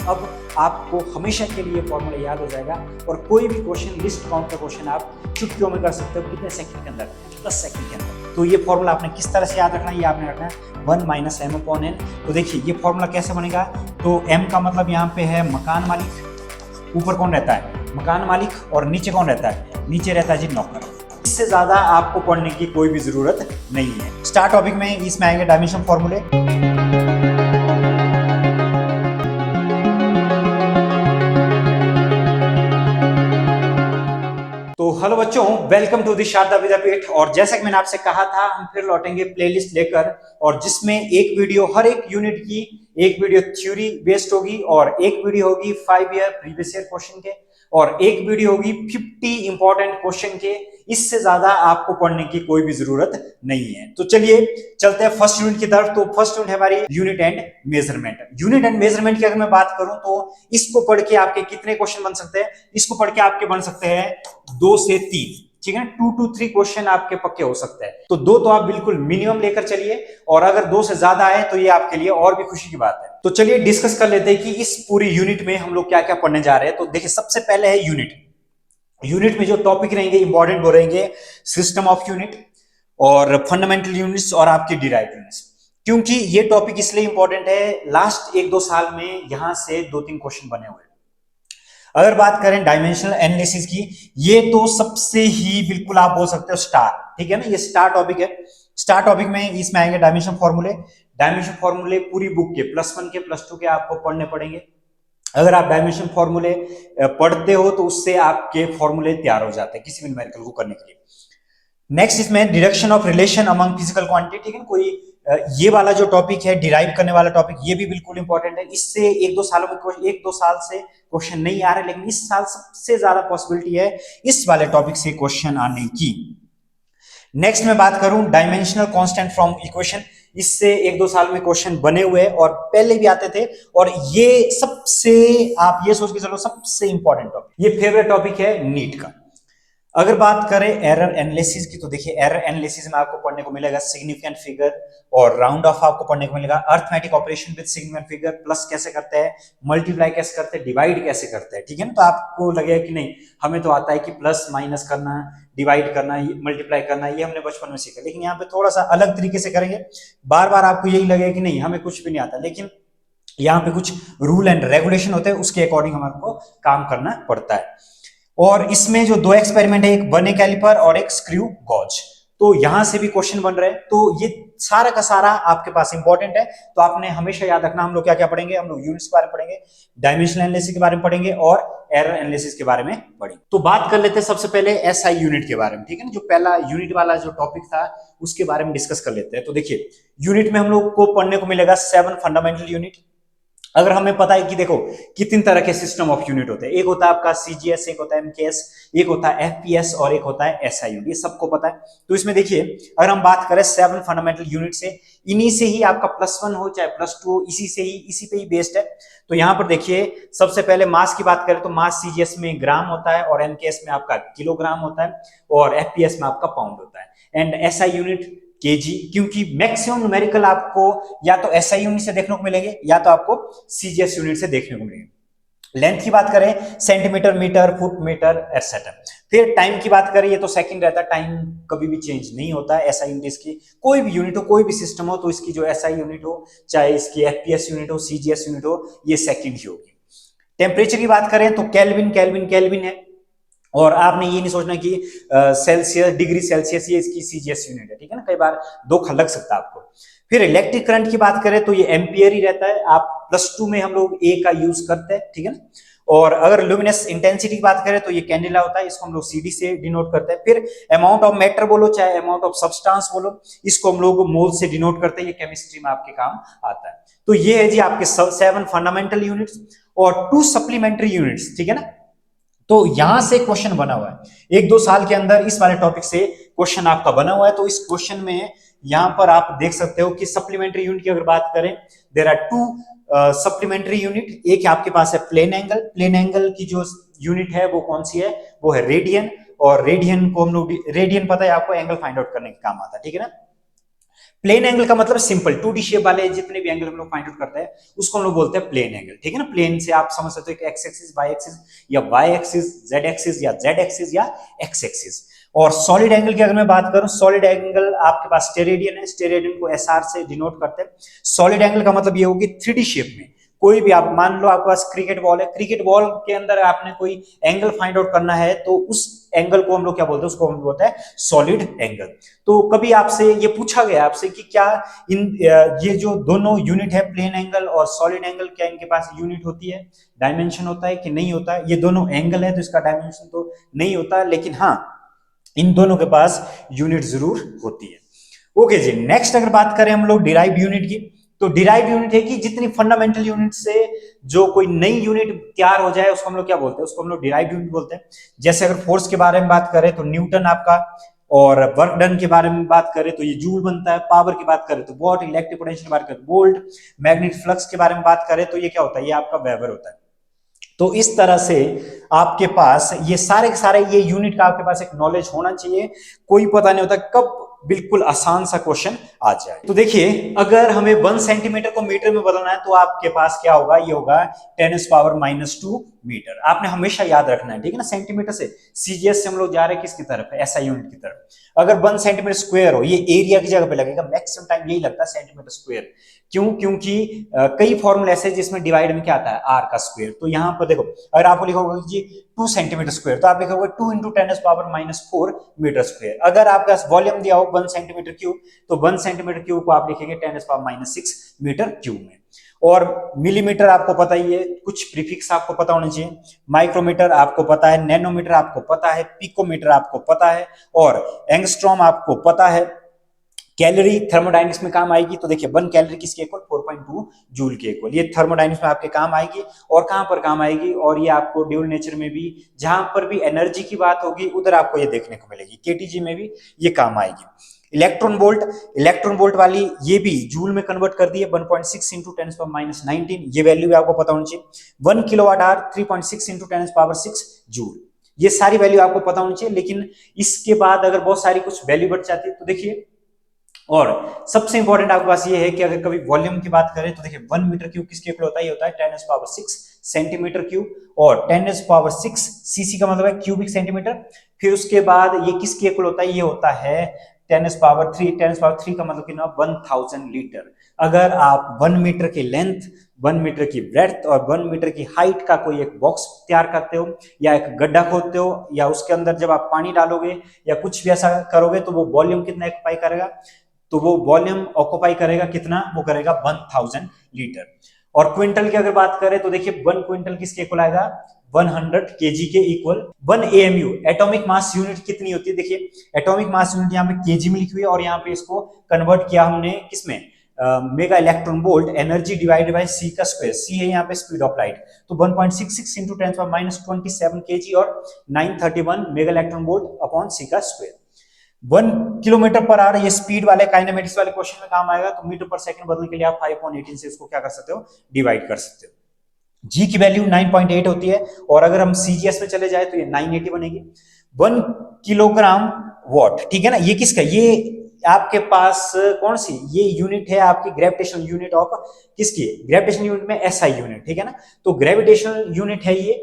अब आपको हमेशा के लिए फॉर्मूला याद हो जाएगा और कोई भी क्वेश्चन, लिस्ट काउंट का क्वेश्चन आप चुटकियों में कर सकते हो। कितने सेकंड के अंदर? 10 सेकंड के अंदर। तो ये फॉर्मूला आपने किस तरह से याद रखना है, ये आपने रखना है 1 - m/n। तो देखिए ये फॉर्मूला कैसे बनेगा। तो m का मतलब यहाँ पे है मकान मालिक, ऊपर कौन रहता है? मकान मालिक, और नीचे कौन रहता है? नीचे रहता है जी नौकर। इससे ज्यादा आपको पढ़ने की कोई भी जरूरत नहीं है। स्टार टॉपिक में इसमें आएंगे डायमेंशन फॉर्मूले। तो हेलो बच्चों, वेलकम टू द शारदा विद्यापीठ। और जैसा कि मैंने आपसे कहा था, हम फिर लौटेंगे प्लेलिस्ट लेकर, और जिसमें एक वीडियो हर एक यूनिट की, एक वीडियो थ्योरी बेस्ड होगी और एक वीडियो होगी 5 ईयर प्रीवियस ईयर क्वेश्चन के, और एक वीडियो होगी 50 इंपॉर्टेंट क्वेश्चन के। इससे ज्यादा आपको पढ़ने की कोई भी जरूरत नहीं है। तो चलिए चलते हैं फर्स्ट यूनिट की तरफ। तो फर्स्ट यूनिट है हमारी unit and measurement. Unit and measurement की अगर मैं बात करूं तो इसको पढ़ के आपके कितने क्वेश्चन बन सकते हैं? इसको पढ़ के आपके बन सकते हैं 2 से 3, ठीक है ना। 2 to 3 क्वेश्चन आपके पक्के हो सकते हैं। तो 2 तो आप बिल्कुल मिनिमम लेकर चलिए, और अगर 2 से ज्यादा आए तो ये आपके लिए और भी खुशी की बात है। तो चलिए डिस्कस कर लेते हैं कि इस पूरी यूनिट में हम लोग क्या क्या पढ़ने जा रहे हैं। तो देखिए सबसे पहले है यूनिट। यूनिट में जो टॉपिक रहेंगे इंपॉर्टेंट वो रहेंगे सिस्टम ऑफ यूनिट और फंडामेंटल यूनिट्स और आपकी डिराइव्ड यूनिट्स। क्योंकि ये टॉपिक इसलिए इंपॉर्टेंट है, लास्ट 1-2 साल में यहां से 2-3 क्वेश्चन बने हुए। अगर बात करें डायमेंशनल एनालिसिस की, ये तो सबसे ही बिल्कुल आप बोल सकते हो स्टार, ठीक है ना। ये स्टार टॉपिक है। स्टार टॉपिक में इसमें आएंगे डायमेंशन फॉर्मूले। डायमेंशन फॉर्मूले पूरी बुक के +1 के +2 के आपको पढ़ने पड़ेंगे। अगर आप डायमेंशन फॉर्मूले पढ़ते हो तो उससे आपके फॉर्मूले तैयार हो जाते हैं किसी भी न्यूमेरिकल को करने के लिए। नेक्स्ट इसमें deduction of relation among physical quantity, ठीक है। कोई ये वाला जो टॉपिक है डिराइव करने वाला टॉपिक, ये भी बिल्कुल इंपॉर्टेंट है। इससे 1-2 सालों में 1-2 साल से क्वेश्चन नहीं आ रहे, लेकिन इस साल सबसे ज्यादा पॉसिबिलिटी है इस वाले टॉपिक से क्वेश्चन आने की। नेक्स्ट में बात करूं डायमेंशनल कांस्टेंट फ्रॉम इक्वेशन, इससे 1-2 साल में क्वेश्चन बने हुए और पहले भी आते थे, और ये सबसे, आप ये सोच के चलो, सबसे इंपॉर्टेंट टॉपिक, ये फेवरेट टॉपिक है नीट का। अगर बात करें एरर एनालिसिस की, तो देखिए एरर एनालिसिस में आपको पढ़ने को मिलेगा सिग्निफिकेंट फिगर और राउंड ऑफ आपको पढ़ने को मिलेगा, arithmetic operation with significant figure, plus कैसे करते हैं, मल्टीप्लाई कैसे करते हैं, डिवाइड कैसे करते हैं, ठीक है ना। तो आपको लगेगा कि नहीं, हमें तो आता है कि प्लस माइनस करना, डिवाइड करना, मल्टीप्लाई करना, ये हमने बचपन में सीखा, लेकिन यहाँ पे थोड़ा सा अलग तरीके से करेंगे। बार बार आपको यही लगेगा कि नहीं हमें कुछ भी नहीं आता, लेकिन यहाँ पे कुछ रूल एंड रेगुलेशन होते हैं, उसके अकॉर्डिंग हमारे को काम करना पड़ता है। और इसमें जो 2 एक्सपेरिमेंट है, एक बने कैलिपर और एक स्क्रू गॉज, तो यहां से भी क्वेश्चन बन रहे हैं। तो ये सारा का सारा आपके पास इंपॉर्टेंट है। तो आपने हमेशा याद रखना, हम लोग क्या क्या पढ़ेंगे, हम लोग यूनिट्स के बारे में पढ़ेंगे, डायमेंशनल एनालिसिस के बारे में पढ़ेंगे और एरर एनालिसिस के बारे में पढ़ेंगे। तो बात कर लेते हैं सबसे पहले एसआई यूनिट के बारे में, ठीक है ना। जो पहला यूनिट वाला जो टॉपिक था उसके बारे में डिस्कस कर लेते हैं। तो देखिए यूनिट में हम लोग को पढ़ने को मिलेगा 7 फंडामेंटल यूनिट। अगर हमें पता है कि देखो कितने तरह के सिस्टम ऑफ यूनिट होते हैं, एक होता है आपका सीजीएस, एक होता है एमकेएस, एक होता है एफपीएस और एक होता है एसआई यूनिट, ये सबको पता है। तो इसमें देखिए अगर हम बात करें 7 फंडामेंटल यूनिट से, इन्हीं से ही आपका +1 हो चाहे +2 हो, इसी पे ही बेस्ड है। तो यहां पर देखिए सबसे पहले मास की बात करें तो मास सीजीएस में ग्राम होता है, और एमकेएस में आपका किलोग्राम होता है, और एफपीएस में आपका पाउंड होता है, एंड एसआई यूनिट केजी। क्योंकि मैक्सिमम न्यूमेरिकल आपको या तो एसआई यूनिट से देखने को मिलेंगे या तो आपको सीजीएस यूनिट से देखने को मिलेंगे। लेंथ की बात करें centimetre, metre, foot, metre etcetera. फिर टाइम की बात करें, ये तो सेकंड रहता है, टाइम कभी भी चेंज नहीं होता है एसआई यूनिट की। कोई भी यूनिट हो, कोई भी सिस्टम हो, तो इसकी जो एसआई यूनिट हो, चाहे इसकी एफपीएस यूनिट हो, सीजीएस यूनिट हो, ये सेकंड ही होगी। टेम्परेचर की बात करें तो केल्विन केल्विन केल्विन है, और आपने ये नहीं सोचना कि सेल्सियस, डिग्री सेल्सियस ये इसकी सीजीएस यूनिट है, ठीक है ना। कई बार धोखा लग सकता है आपको। फिर इलेक्ट्रिक करंट की बात करें तो ये एम्पियर ही रहता है, आप +2 में हम लोग ए का यूज करते हैं, ठीक है ना। और अगर ल्यूमिनस इंटेंसिटी की बात करें तो ये कैंडेला होता है, इसको हम लोग सीडी से डिनोट करते हैं। फिर अमाउंट ऑफ मैटर बोलो चाहे अमाउंट ऑफ सब्सटेंस बोलो, इसको हम लोग मोल से डिनोट करते हैं, ये केमिस्ट्री में आपके काम आता है। तो ये है जी आपके 7 फंडामेंटल यूनिट्स और 2 सप्लीमेंट्री यूनिट्स, ठीक है ना। तो यहां से क्वेश्चन बना हुआ है 1-2 साल के अंदर, इस वाले टॉपिक से क्वेश्चन आपका बना हुआ है। तो इस क्वेश्चन में यहां पर आप देख सकते हो कि सप्लीमेंट्री यूनिट की अगर बात करें, देयर आर 2 सप्लीमेंट्री यूनिट। एक आपके पास है प्लेन एंगल। प्लेन एंगल की जो यूनिट है वो कौन सी है, वो है रेडियन, और रेडियन को हम लोग, रेडियन पता है आपको, एंगल फाइंड आउट करने के काम आता है, ठीक है ना। प्लेन एंगल का मतलब सिंपल 2D शेप वाले जितने भी एंगल हम लोग फाइंड आउट करते हैं उसको हम लोग बोलते हैं प्लेन एंगल, ठीक है ना। प्लेन से आप समझ सकते हो कि एक्स एक्सिस, वाई एक्सिस, या वाई एक्सिस जेड एक्सिस, या जेड एक्सिस या एक्स एक्सिस। और सॉलिड एंगल की अगर मैं बात करूं, सॉलिड एंगल आपके पास स्टेरेडियन है, स्टेरेडियन को एसआर से डिनोट करते हैं। सॉलिड एंगल का मतलब ये होगी 3D शेप में कोई भी, आप मान लो आपके पास क्रिकेट बॉल है, क्रिकेट बॉल के अंदर आपने कोई एंगल फाइंड आउट करना है तो उस एंगल को हम लोग क्या बोलते हैं, उसको हम बोलते हैं सॉलिड एंगल। तो कभी आपसे ये पूछा गया आपसे कि क्या ये जो दोनों यूनिट है प्लेन एंगल और सॉलिड एंगल, क्या इनके पास यूनिट होती है, डायमेंशन होता है कि नहीं होता है। ये दोनों एंगल है तो इसका डायमेंशन तो नहीं होता, लेकिन हाँ इन दोनों के पास यूनिट जरूर होती है। ओके जी, नेक्स्ट अगर बात करें हम लोग डिराइव्ड यूनिट की, तो डिराइव्ड यूनिट है कि जितनी फंडामेंटल यूनिट से जो कोई नई यूनिट तैयार हो जाए उसको हम लोग क्या बोलते हैं, उसको हम लोग डिराइव्ड यूनिट बोलते हैं। जैसे अगर फोर्स के बारे में बात करें तो न्यूटन आपका, और वर्क डन के बारे में बात करें तो ये जूल बनता है, पावर की बात करें तो वॉट, इलेक्ट्रिक पोटेंशियल की बात करें तो वोल्ट, मैग्नेटिक फ्लक्स के बारे में बात करें तो ये क्या होता है, ये आपका वेबर होता है। तो इस तरह से आपके पास ये सारे के सारे ये यूनिट का आपके पास एक नॉलेज होना चाहिए, कोई पता नहीं होता कब बिल्कुल आसान सा क्वेश्चन आ जाए। तो देखिए अगर हमें 1 सेंटीमीटर को मीटर में बदलना है तो आपके पास क्या होगा, ये होगा 10⁻⁻2 मीटर। आपने हमेशा याद रखना है, ठीक है ना। सेंटीमीटर से सीजीएस से हम लोग जा रहे हैं किसकी तरफ है, एसआई यूनिट की तरफ। अगर 1 सेंटीमीटर स्क्वायर हो, ये एरिया की जगह पे लगेगा, मैक्सिमम टाइम यही लगता है सेंटीमीटर स्क्वायर। क्यों, क्योंकि कई फॉर्मूले ऐसे जिसमें डिवाइड में क्या आता है, आर का स्क्वायर। तो यहाँ पर देखो अगर आपको लिखा होगा जी 2 सेंटीमीटर स्क्वायर, तो आप लिखोगे 2 इंटू 10⁻⁻4 मीटर स्क्वायर। अगर आपका वॉल्यूम दिया हो 1 सेंटीमीटर क्यूब, तो 1 सेंटीमीटर क्यूब को आप लिखेंगे 10⁻⁻6 मीटर क्यूब में। और मिलीमीटर आपको पता ही है, कुछ प्रीफिक्स आपको पता होने चाहिए। माइक्रोमीटर आपको पता है, नैनोमीटर आपको पता है, पिकोमीटर आपको पता है, और एंगस्ट्रॉम आपको पता है। कैलोरी थर्मोडायनेमिक्स में काम आएगी, तो देखिए 1 कैलोरी किसके इक्वल, 4.2 जूल के इक्वल। ये थर्मोडायनेमिक्स में आपके काम आएगी। और कहां पर काम आएगी, और ये आपको ड्यूल नेचर में भी, जहां पर भी एनर्जी की बात होगी उधर आपको ये देखने को मिलेगी। केटीजी में भी ये काम आएगी। इलेक्ट्रॉन वोल्ट, इलेक्ट्रॉन वोल्ट वाली ये भी जूल में कन्वर्ट कर दी है, 1.6 इंटू 10⁻⁻19, ये वैल्यू भी आपको पता होनी चाहिए। 1 किलोवाट आवर 3.6 इंटू 10⁻6 जूल, ये सारी वैल्यू आपको पता होनी चाहिए। लेकिन इसके बाद अगर बहुत सारी कुछ वैल्यू बढ़ जाती है तो देखिए, और सबसे इंपॉर्टेंट आपके पास ये है कि अगर कभी वॉल्यूम की बात करें तो देखिए 1 मीटर क्यूब किसके इक्वल होता है, ये होता है 10⁻6 सेंटीमीटर क्यूब, और 10⁻6 सीसी का मतलब है क्यूबिक सेंटीमीटर। फिर उसके बाद ये किसके इक्वल होता है, ये होता है 10⁻3, 10⁻3 का मतलब कितना, 1000 लीटर। अगर आप 1 मीटर की लेंथ, 1 मीटर की ब्रेड्थ और 1 मीटर की हाइट का कोई एक बॉक्स तैयार करते हो, या एक गड्ढा खोदते हो, या उसके अंदर जब आप पानी डालोगे या कुछ भी ऐसा करोगे, तो वो वॉल्यूम कितना ऑक्यूपाई करेगा, तो वो वॉल्यूम ऑक्यूपाई करेगा कितना, वो करेगा 1000 लीटर। और क्विंटल की अगर बात करें तो देखिए 1 क्विंटल किसके इक्वल आएगा, 100 केजी के equal. 1 AMU atomic mass unit कितनी होती है, देखिए एटॉमिक मास यूनिट यहाँ पे केजी में लिखी हुई है, और यहाँ पे इसको कन्वर्ट किया हमने किसमें, mega electron volt, energy divided by C का स्क्वायर। सी है यहाँ पे स्पीड ऑफ लाइट, तो 1.66 इंटू 10⁻⁻27 केजी और 931 मेगा इलेक्ट्रॉन वोल्ट अपॉन सी का स्क्वायर। 1 किलोमीटर पर आवर ये स्पीड वाले काइनेमेटिक्स वाले क्वेश्चन में काम आएगा। तो मीटर पर सेकंड बदलने के लिए आप 5/18 से इसको क्या कर सकते हो, डिवाइड कर सकते हो। जी की वैल्यू 9.8 होती है, और अगर हम सीजीएस में चले जाए तो ये 980 बनेगी। 1 किलोग्राम वॉट, ठीक है ना। ये किसका, ये आपके पास कौन सी ये यूनिट है, आपकी ग्रेविटेशनल यूनिट ऑफ किसकी, ग्रेविटेशनल यूनिट में एसआई यूनिट, ठीक है ना। तो ग्रेविटेशनल यूनिट है ये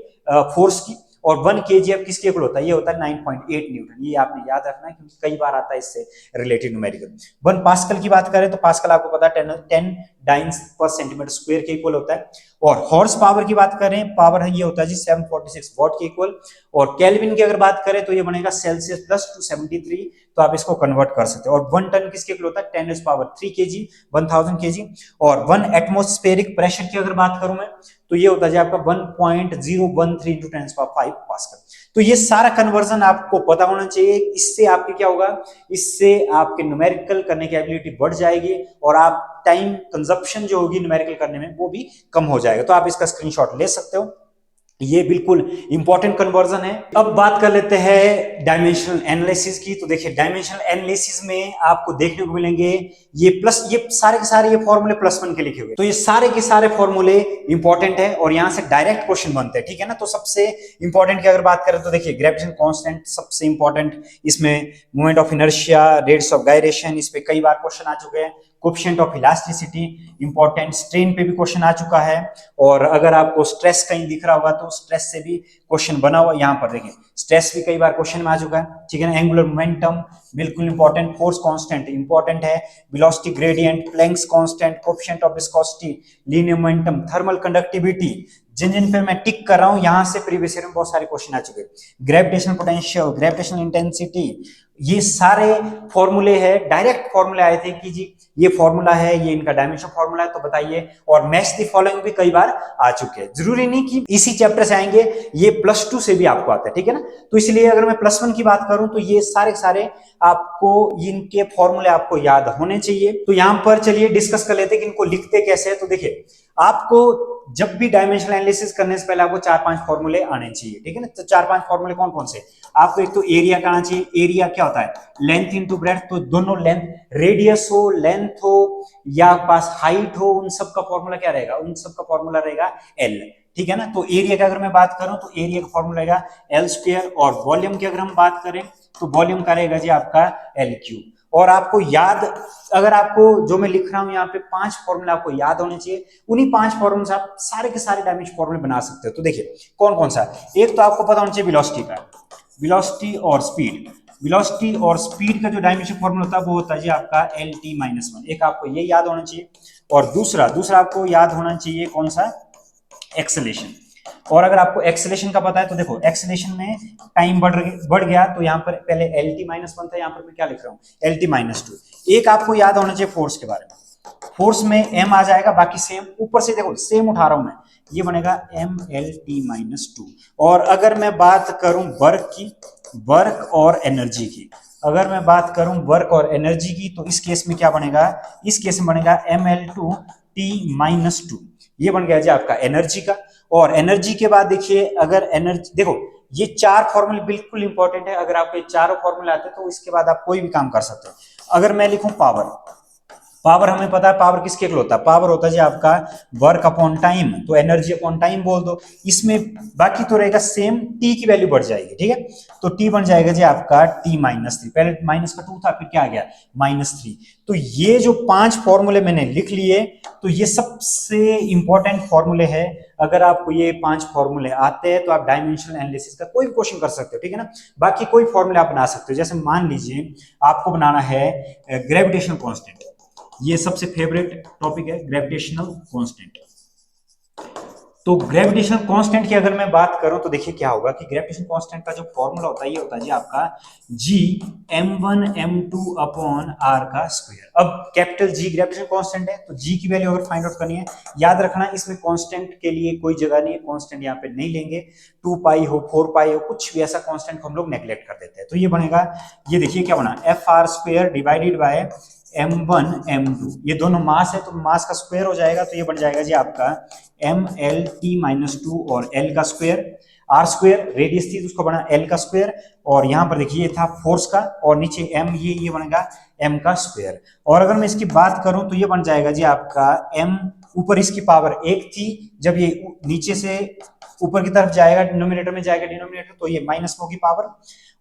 फोर्स की, और 1 kgf किसके इक्वल होता है, ये होता है 9.8 न्यूटन। ये आपने याद रखना है क्योंकि कई बार आता है इससे रिलेटेड न्यूमेरिकल। 1 पास्कल की बात करें तो पास्कल आपको पता है 10 डाइन्स पर सेंटीमीटर स्क्वायर के इक्वल होता है। और हॉर्स पावर की बात करें, पावर है ये होता है जी 746 वॉट के इक्वल। और केल्विन की अगर बात करें तो ये बनेगा सेल्सियस प्लस 273, तो आप इसको कन्वर्ट कर सकते हो। और 1 टन किसके इक्वल होता है, 10⁻3 केजी, 1000 केजी। और 1 एटमॉस्फेरिक प्रेशर की अगर बात करूं मैं, तो ये होता है आपका 1.013 इंटू 10⁻5 पास्कल। तो ये सारा कन्वर्जन आपको पता होना चाहिए। इससे आपके क्या होगा, इससे आपके न्यूमेरिकल करने की एबिलिटी बढ़ जाएगी, और आप टाइम कंजप्शन जो होगी न्यूमेरिकल करने में वो भी कम हो जाएगा। तो आप इसका स्क्रीनशॉट ले सकते हो। ये बिल्कुल इंपॉर्टेंट कन्वर्जन है। अब बात कर लेते हैं डायमेंशनल एनालिसिस की। तो देखिए डायमेंशनल एनालिसिस में आपको देखने को मिलेंगे ये प्लस, ये सारे के सारे ये फॉर्मूले +1 के लिखे हुए, तो ये सारे के सारे फॉर्मूले इंपॉर्टेंट है और यहां से डायरेक्ट क्वेश्चन बनते हैं, ठीक है ना। तो सबसे इंपॉर्टेंट की अगर बात करें तो देखिए ग्रेविटेशन कांस्टेंट सबसे इंपॉर्टेंट, इसमें moment of inertia, rates of gyration, इस पे कई बार क्वेश्चन आ चुके हैं। Coefficient of elasticity important, strain पे भी क्वेश्चन आ चुका है। और अगर आपको स्ट्रेस कहीं दिख रहा होगा तो स्ट्रेस से भी क्वेश्चन बना हुआ, यहाँ पर देखिए स्ट्रेस भी कई बार क्वेश्चन में आ चुका है, ठीक है ना। एंगुलर मोमेंटम बिल्कुल इंपॉर्टेंट, फोर्स कांस्टेंट इंपॉर्टेंट है, velocity gradient, Planck's constant, coefficient of viscosity, linear momentum, thermal conductivity, जिन जिन पे मैं टिक कर रहा हूं यहां से प्रीवियस ईयर में बहुत सारे क्वेश्चन आ चुके हैं। ग्रेविटेशनल पोटेंशियल, ग्रेविटेशनल इंटेंसिटी, ये सारे फॉर्मूले हैं, डायरेक्ट फॉर्मूले आए थे कि जी ये फॉर्मूला है, ये इनका डायमेंशन फॉर्मूला है, तो बताइए। और मैच द फॉलोइंग भी कई बार आ चुके हैं, जरूरी नहीं कि इसी चैप्टर से आएंगे, ये +2 से भी आपको आता है, ठीक है ना। तो इसलिए अगर मैं +1 की बात करूं तो ये सारे सारे आपको इनके फॉर्मूले आपको याद होने चाहिए। तो यहां पर चलिए डिस्कस कर लेते हैं कि इनको लिखते कैसे है। तो देखिए आपको जब भी डायमेंशनल एनालिसिस करने से पहले आपको 4-5 फॉर्मूले आने चाहिए, ठीक है ना। तो 4-5 फॉर्मूले कौन कौन से, आपको एक तो एरिया का आना चाहिए। एरिया क्या होता है, लेंथ इनटू ब्रेड्थ, तो दोनों लेंथ, रेडियस हो, लेंथ हो या पास हाइट हो, उन सब का फॉर्मूला क्या रहेगा, उन सब का फॉर्मूला रहेगा एल, ठीक है ना। तो एरिया का अगर मैं बात करूं तो एरिया का फॉर्मूला रहेगा एल स्क्वायर, और वॉल्यूम की अगर हम बात करें तो वॉल्यूम का रहेगा जी आपका एल क्यूब। और आपको याद, अगर आपको जो मैं लिख रहा हूं यहाँ पे 5 फॉर्मूला आपको याद होने चाहिए, उन्हीं 5 फॉर्मूले से आप सारे के सारे डायमेंशन फॉर्मूले बना सकते हो। तो देखिए कौन कौन सा, एक तो आपको पता होना चाहिए वेलोसिटी का, वेलोसिटी और स्पीड। वेलोसिटी और स्पीड का जो डायमेंशन फॉर्मूला होता है वो होता है जी आपका LT-1, एक आपको ये याद होना चाहिए। और दूसरा आपको याद होना चाहिए कौन सा, एक्सेलेरेशन। और अगर आपको एक्सेलेरेशन का पता है तो देखो एक्सेलेरेशन में टाइम बढ़ गया, तो यहाँ पर पहले LT-1 था, यहाँ पर मैं क्या लिख रहा हूँ LT-2। एक आपको याद होना चाहिए फोर्स के बारे में, फोर्स में m आ जाएगा, बाकी सेम ऊपर से देखो सेम उठा रहा हूं मैं, ये बनेगा MLT-2। और अगर मैं बात करूं वर्क की, वर्क और एनर्जी की, अगर मैं बात करूं वर्क और एनर्जी की, तो इस केस में क्या बनेगा, इस केस में बनेगा ML2T-2, ये बन गया जी आपका एनर्जी का। और एनर्जी के बाद देखिए, अगर एनर्जी देखो ये 4 फॉर्मूले बिल्कुल इंपॉर्टेंट है, अगर आपको ये चारों फॉर्मूले आते हैं तो इसके बाद आप कोई भी काम कर सकते हो। अगर मैं लिखूं पावर, पावर हमें पता है पावर किसके लिए होता है, पावर होता है जी आपका वर्क अपॉन टाइम, तो एनर्जी अपॉन टाइम बोल दो। इसमें बाकी तो रहेगा सेम, टी की वैल्यू बढ़ जाएगी, ठीक है। तो टी बन जाएगा जी आपका T-3, पहले माइनस का 2 था, फिर क्या आ गया -3। तो ये जो 5 फॉर्मूले मैंने लिख लिए, तो ये सबसे इंपॉर्टेंट फॉर्मूले है। अगर आपको ये 5 फॉर्मूले आते हैं तो आप डायमेंशनल एनालिसिस का कोई भी क्वेश्चन कर सकते हो, ठीक है ना। बाकी कोई फॉर्मूले आप बना सकते हो, जैसे मान लीजिए आपको बनाना है ग्रेविटेशनल कांस्टेंट, ये सबसे फेवरेट टॉपिक है ग्रेविटेशनल कांस्टेंट। तो ग्रेविटेशनल कांस्टेंट की अगर मैं बात करूं तो देखिए क्या होगा कि ग्रेविटेशनल कांस्टेंट का जो फॉर्मूला होता है ये होता है जी आपका Gm1m2/r का स्क्वायर। अब कैपिटल G ग्रेविटेशनल कांस्टेंट है, तो G की वैल्यू अगर फाइंड आउट करनी है, याद रखना इसमें कांस्टेंट के लिए कोई जगह नहीं है, कांस्टेंट यहाँ पे नहीं लेंगे, 2 पाई हो 4 पाई हो कुछ भी ऐसा कांस्टेंट को हम लोग नेग्लेक्ट कर देते हैं। तो ये बनेगा, ये देखिए क्या बना, FR² divided by M1 M2, ये दोनों मास है तो मास का स्क्वायर हो जाएगा, तो ये बन जाएगा जी आपका MLT-2 और L का स्क्वायर, R² रेडियस थी तो उसको बना L का स्क्वायर, और यहाँ पर देखिए ये था फोर्स का, और नीचे M, ये बनेगा M का स्क्वायर। और अगर मैं इसकी बात करूं तो ये बन जाएगा जी आपका M, ऊपर इसकी पावर 1 थी, जब ये नीचे से ऊपर की तरफ जाएगा डिनोमिनेटर में जाएगा डिनोमिनेटर, तो ये माइनस में होगी पावर,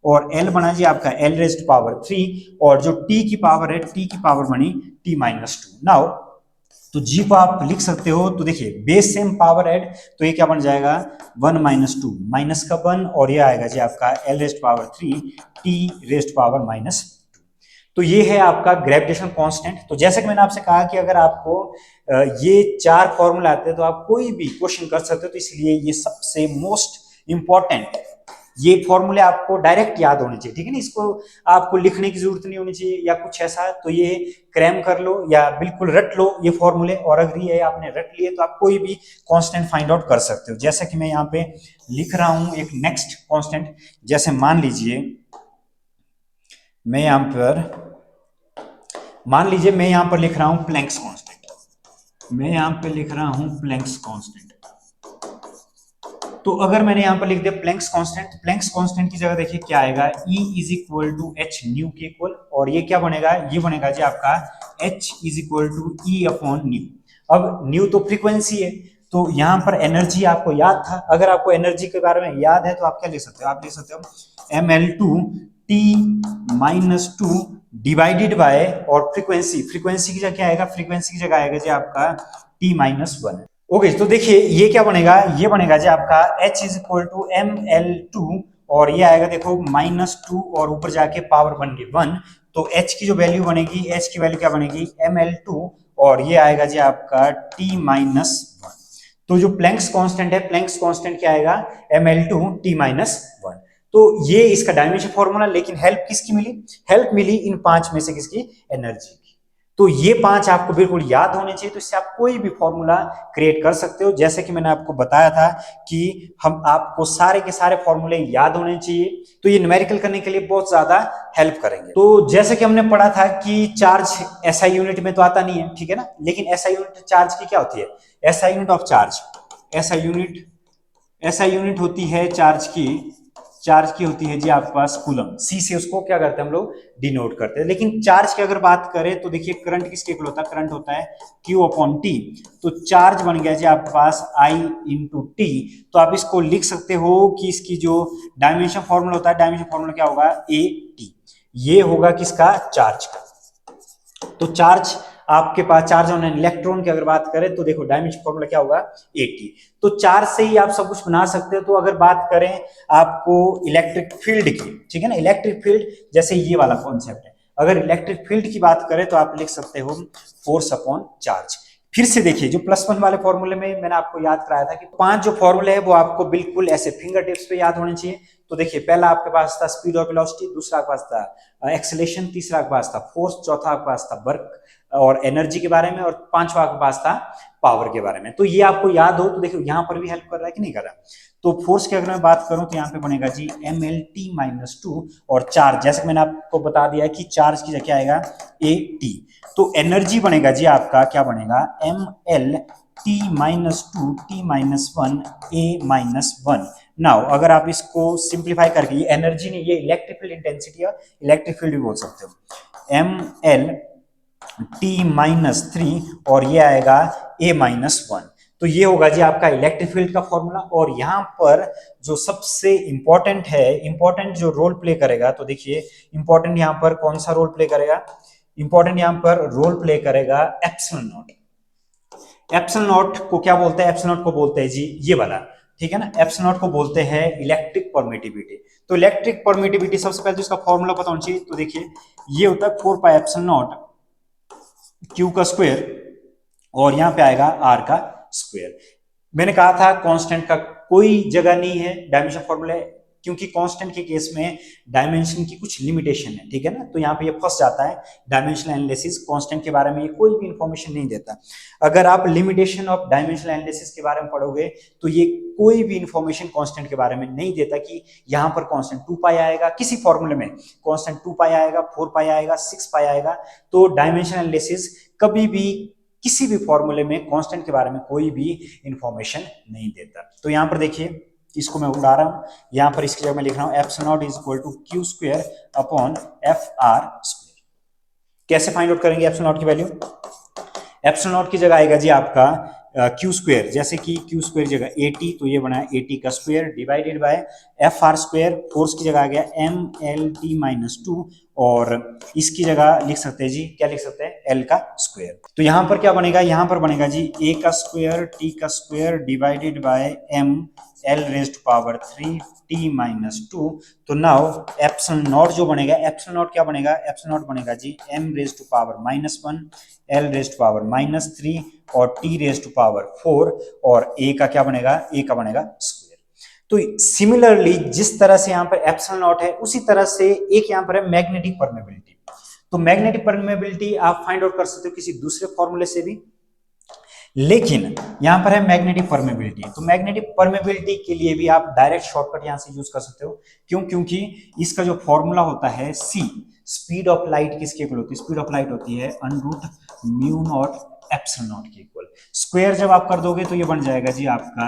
और L बना जी आपका L⁻3, और जो T की पावर है T की पावर बनी T-2। नाउ तो G को आप लिख सकते हो, तो देखिए बेस सेम पावर ऐड, तो ये क्या बन जाएगा 1 - 2, माइनस का 1, और ये आएगा जी आपका L⁻3 T⁻²। तो ये है आपका ग्रेविटेशनल कांस्टेंट। तो जैसे कि मैंने आपसे कहा कि अगर आपको ये 4 फॉर्मूला आते हैं तो आप कोई भी क्वेश्चन कर सकते हो, तो इसलिए ये सबसे मोस्ट इंपॉर्टेंट, ये फॉर्मूले आपको डायरेक्ट याद होने चाहिए, ठीक है ना। इसको आपको लिखने की जरूरत नहीं होनी चाहिए या कुछ ऐसा, तो ये क्रैम कर लो या बिल्कुल रट लो ये फॉर्मूले, और अगर ये आपने रट लिए तो आप कोई भी कांस्टेंट फाइंड आउट कर सकते हो। जैसा कि मैं यहाँ पे लिख रहा हूं एक नेक्स्ट कांस्टेंट, जैसे मान लीजिए मैं यहाँ पर लिख रहा हूं प्लैंक्स कांस्टेंट, मैं यहाँ पे लिख रहा हूं प्लैंक्स कांस्टेंट। तो अगर मैंने यहाँ पर लिख दिया प्लैंक्स कांस्टेंट, प्लैंक्स कांस्टेंट की जगह देखिए क्या आएगा, E is equal to h nu के इक्वल, और ये क्या बनेगा, ये बनेगा जी आपका H is equal to E upon nu. अब न्यू तो फ्रीक्वेंसी है, तो यहाँ पर एनर्जी आपको याद था, अगर आपको एनर्जी के बारे में याद है तो आप क्या लिख सकते हो, आप लिख सकते हो ml2 t-2 डिवाइडेड बाय, और फ्रीक्वेंसी, फ्रीक्वेंसी की जगह क्या आएगा, फ्रीक्वेंसी की जगह आएगा जी आपका t-1। ओके, तो देखिए ये क्या बनेगा, ये बनेगा जी आपका h is equal to ml2, और ये आएगा देखो -2 और ऊपर जाके पावर बन गई 1, तो h की जो वैल्यू बनेगी, h की वैल्यू क्या बनेगी ml2, और ये आएगा जी आपका t-1। तो जो प्लैंक्स कांस्टेंट है, प्लैंक्स कांस्टेंट क्या आएगा, ml2 t-1। तो ये इसका डायमेंशन फॉर्मूला, लेकिन हेल्प किसकी मिली, हेल्प मिली इन 5 में से किसकी, एनर्जी की। तो ये 5 आपको बिल्कुल याद होने चाहिए, तो इससे आप कोई भी फॉर्मूला क्रिएट कर सकते हो। जैसे कि मैंने आपको बताया था कि हम आपको सारे के सारे फॉर्मूले याद होने चाहिए, तो ये न्यूमेरिकल करने के लिए बहुत ज्यादा हेल्प करेंगे। तो जैसे कि हमने पढ़ा था कि चार्ज एसआई यूनिट में तो आता नहीं है, ठीक है ना, लेकिन एसआई यूनिट चार्ज की क्या होती है, SI unit of charge, SI unit होती है चार्ज की, चार्ज की होती है जी आपके पास कूलम, सी से उसको क्या करते हैं हम लोग, डिनोट करते हैं। लेकिन चार्ज की अगर बात करें तो देखिए करंट किसके इक्वल होता है, करंट होता है Q अपॉन टी, तो चार्ज बन गया जी आपके पास I इंटू टी। तो आप इसको लिख सकते हो कि इसकी जो डायमेंशन फॉर्मूला होता है, डायमेंशन फॉर्मूला क्या होगा, ए टी, ये होगा किसका, चार्ज का। तो चार्ज आपके पास, चार्ज ऑन एन इलेक्ट्रॉन की अगर बात करें तो देखो डायमेंशन फॉर्मूला क्या होगा, 80। तो चार्ज से ही आप सब कुछ बना सकते हो। तो अगर बात करें आपको इलेक्ट्रिक फील्ड की, ठीक है ना, इलेक्ट्रिक फील्ड जैसे ये वाला कॉन्सेप्ट है, अगर इलेक्ट्रिक फील्ड की बात करें तो आप लिख सकते हो फोर्स अपॉन चार्ज। फिर से देखिए जो +1 वाले फॉर्मूले में मैंने आपको याद कराया था कि 5 जो फॉर्मूले हैं वो आपको बिल्कुल ऐसे फिंगर टिप्स पे याद होने चाहिए। तो देखिए पहला आपके पास था स्पीड और वेलोसिटी, दूसरा आपके पास था एक्सेलेरेशन, तीसरा आपके पास था फोर्स, चौथा आपके पास था वर्क और एनर्जी के बारे में, और पांचवा आपके पास था पावर के बारे में। तो ये आपको याद हो तो देखो यहाँ पर भी हेल्प कर रहा है कि नहीं कर रहा। तो फोर्स की अगर मैं बात करूं तो यहाँ पे बनेगा जी mlt-2, और चार्ज जैसे मैंने आपको बता दिया कि चार्ज की जगह आएगा at। तो एनर्जी बनेगा जी आपका क्या बनेगा, mlt-2 t-1 a-1। नाउ अगर आप इसको सिंप्लीफाई करके, ये एनर्जी नहीं, ये इलेक्ट्रिक फील्ड इंटेंसिटी है, इलेक्ट्रिक फील्ड भी बोल सकते हो, ml t-3 और ये आएगा a-1। तो ये होगा जी आपका इलेक्ट्रिक फील्ड का फॉर्मूला। और यहां पर जो सबसे इंपॉर्टेंट है, इंपॉर्टेंट जो रोल प्ले करेगा, तो देखिए इंपॉर्टेंट यहां पर कौन सा रोल प्ले करेगा, इंपॉर्टेंट यहां पर रोल प्ले करेगा एप्सिलॉन नॉट। एप्सिलॉन नॉट को क्या बोलते हैं, एप्सिलॉन नॉट को बोलते हैं जी ये वाला, ठीक है ना, एप्सिलॉन नॉट को बोलते हैं इलेक्ट्रिक परमिटिविटी। तो इलेक्ट्रिक परमिटिविटी सबसे पहले तो इसका फॉर्मूला पता होना चाहिए। तो देखिए ये होता है 4 पाई एप्सिलॉन नॉट Q का स्क्वायर, और यहां पे आएगा R का स्क्वायर। मैंने कहा था कांस्टेंट का कोई जगह नहीं है डायमेंशन फॉर्मूला, क्योंकि कांस्टेंट के केस में डायमेंशन की कुछ लिमिटेशन है, ठीक है ना, तो यहाँ पे ये फंस जाता है डायमेंशनल एनालिसिस, कांस्टेंट के बारे में ये कोई भी इंफॉर्मेशन नहीं देता। अगर आप लिमिटेशन ऑफ डायमेंशनल एनालिसिस के बारे में पढ़ोगे तो ये कोई भी इंफॉर्मेशन कांस्टेंट के बारे में नहीं देता कि यहाँ पर कांस्टेंट 2 पाई आएगा, किसी फॉर्मूले में कांस्टेंट 2 पाई आएगा, 4 पाई आएगा, 6 पाई आएगा। तो डायमेंशनल एनालिसिस कभी भी किसी भी फॉर्मूले में कांस्टेंट के बारे में कोई भी इंफॉर्मेशन नहीं देता। तो यहां पर देखिए इसको मैं उड़ा रहा हूं, यहां पर इसकी जगह मैं लिख रहा हूं epsilon naught is equal to Q square upon FR square. कैसे फाइंड आउट करेंगे एप्सिलॉन नॉट की वैल्यू, एप्सिलॉन नॉट की जगह आएगा जी आपका Q स्क्वायर, जैसे कि Q स्क्वायर जगह AT, तो ये बना AT का square divided by FR square, force की जगह आ गया mlt-2, और इसकी जगह लिख सकते हैं जी, क्या लिख सकते हैं, L का स्क्वायर। तो यहां पर क्या बनेगा, यहां पर बनेगा जी A का स्क्वायर T का square divided by m L raised power 3 t-2। तो नाउ एप्सिलॉन नॉट जो बनेगा, एप्सिलॉन नॉट क्या बनेगा, एप्सिलॉन नॉट बनेगा जी m raised to power -1, L raised power -3 और t रेज्ड टू पावर 4, और a का क्या बनेगा, a का बनेगा स्क्वायर। तो सिमिलरली जिस तरह से यहाँ पर एप्सिलॉन नॉट है, उसी तरह से एक यहाँ पर है मैग्नेटिक परमेबिलिटी। तो मैग्नेटिक परमेबिलिटी आप फाइंड आउट कर सकते हो किसी दूसरे फॉर्मूले से भी, लेकिन यहां पर है मैग्नेटिक परमेबिलिटी। तो मैग्नेटिक परमेबिलिटी के लिए भी आप डायरेक्ट शॉर्टकट यहां से यूज कर सकते हो। क्यों, क्योंकि इसका जो फॉर्मूला होता है C, स्पीड ऑफ लाइट किसके इक्वल होती है, स्पीड ऑफ लाइट होती है √μ0 एप्सिलॉन नॉट के इक्वल। स्क्वायर जब आप कर दोगे तो ये बन जाएगा जी आपका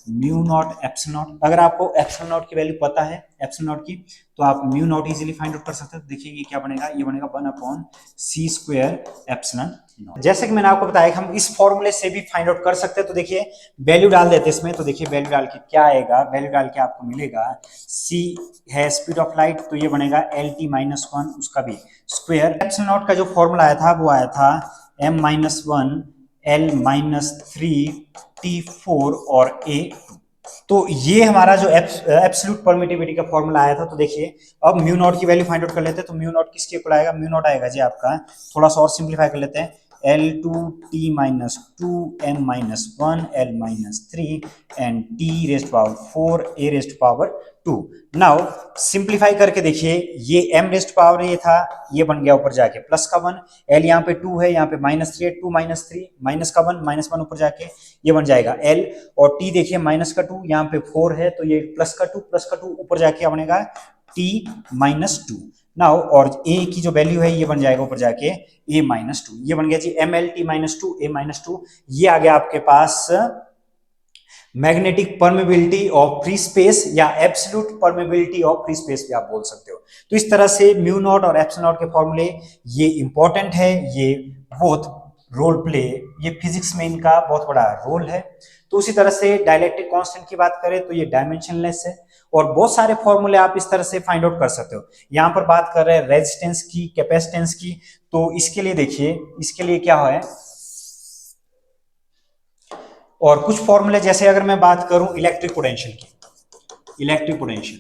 म्यू नॉट एप्सिलॉन नॉट। अगर आपको एप्सिलॉन नॉट की वैल्यू पता है एप्सिलॉन नॉट की, तो आप mu naught easily find out कर सकते हो। देखिए ये क्या बनेगा, ये बनेगा 1/c² एप्सिलॉन नॉट। जैसे कि मैंने आपको बताया कि हम इस फॉर्मूले से भी फाइंड आउट कर सकते हैं। तो देखिए वैल्यू डाल देते हैं इसमें, तो देखिए वैल्यू डाल के क्या आएगा, वैल्यू डाल के आपको मिलेगा c है स्पीड ऑफ लाइट, तो ये बनेगा LT-1 उसका भी स्क्वायर। एप्सिलॉन नॉट का जो फॉर्मूला आया था वो आया था m-1 L-3 T4 और A। तो ये हमारा जो एब्सोल्यूट परमिटिविटी का फॉर्मूला आया था। तो देखिए अब म्यू नॉट की वैल्यू फाइंड आउट कर लेते हैं। तो म्यू नॉट किसके इक्वल आएगा, म्यू नॉट आएगा जी आपका, थोड़ा सा और सिंप्लीफाई कर लेते हैं, L2T-2M-1 L-3 and T⁴ A⁴ 2। Now simplify करके देखिए, ये M⁴ ये था, ये बन गया ऊपर जाके प्लस का 1, L यहाँ पे 2 है, यहाँ पे -3 है, 2 -3 माइनस का 1 -1 ऊपर जाके ये बन जाएगा L, और T देखिए -2 यहाँ पे 4 है, तो ये प्लस का 2 ऊपर जाके क्या बनेगा T-2 नाउ। और A की जो वैल्यू है ये बन जाएगा ऊपर जाके A-2, ये बन गया जी MLT-2 A-2। ये आ गया आपके पास magnetic permeability of free space या absolute permeability of free space भी आप बोल सकते हो। तो इस तरह से म्यू नॉट और एप्सिलॉन नॉट के फॉर्मूले ये इंपॉर्टेंट है, ये बहुत रोल प्ले, ये फिजिक्स में इनका बहुत बड़ा रोल है। तो उसी तरह से डाइलेक्ट्रिक कांस्टेंट की बात करें तो ये डायमेंशनलेस है, और बहुत सारे फॉर्मूले आप इस तरह से फाइंड आउट कर सकते हो। यहां पर बात कर रहे हैं रेजिस्टेंस की, कैपेसिटेंस की, तो इसके लिए देखिए, इसके लिए क्या है, और कुछ फॉर्मूले जैसे अगर मैं बात करूं इलेक्ट्रिक पोटेंशियल की, इलेक्ट्रिक पोटेंशियल,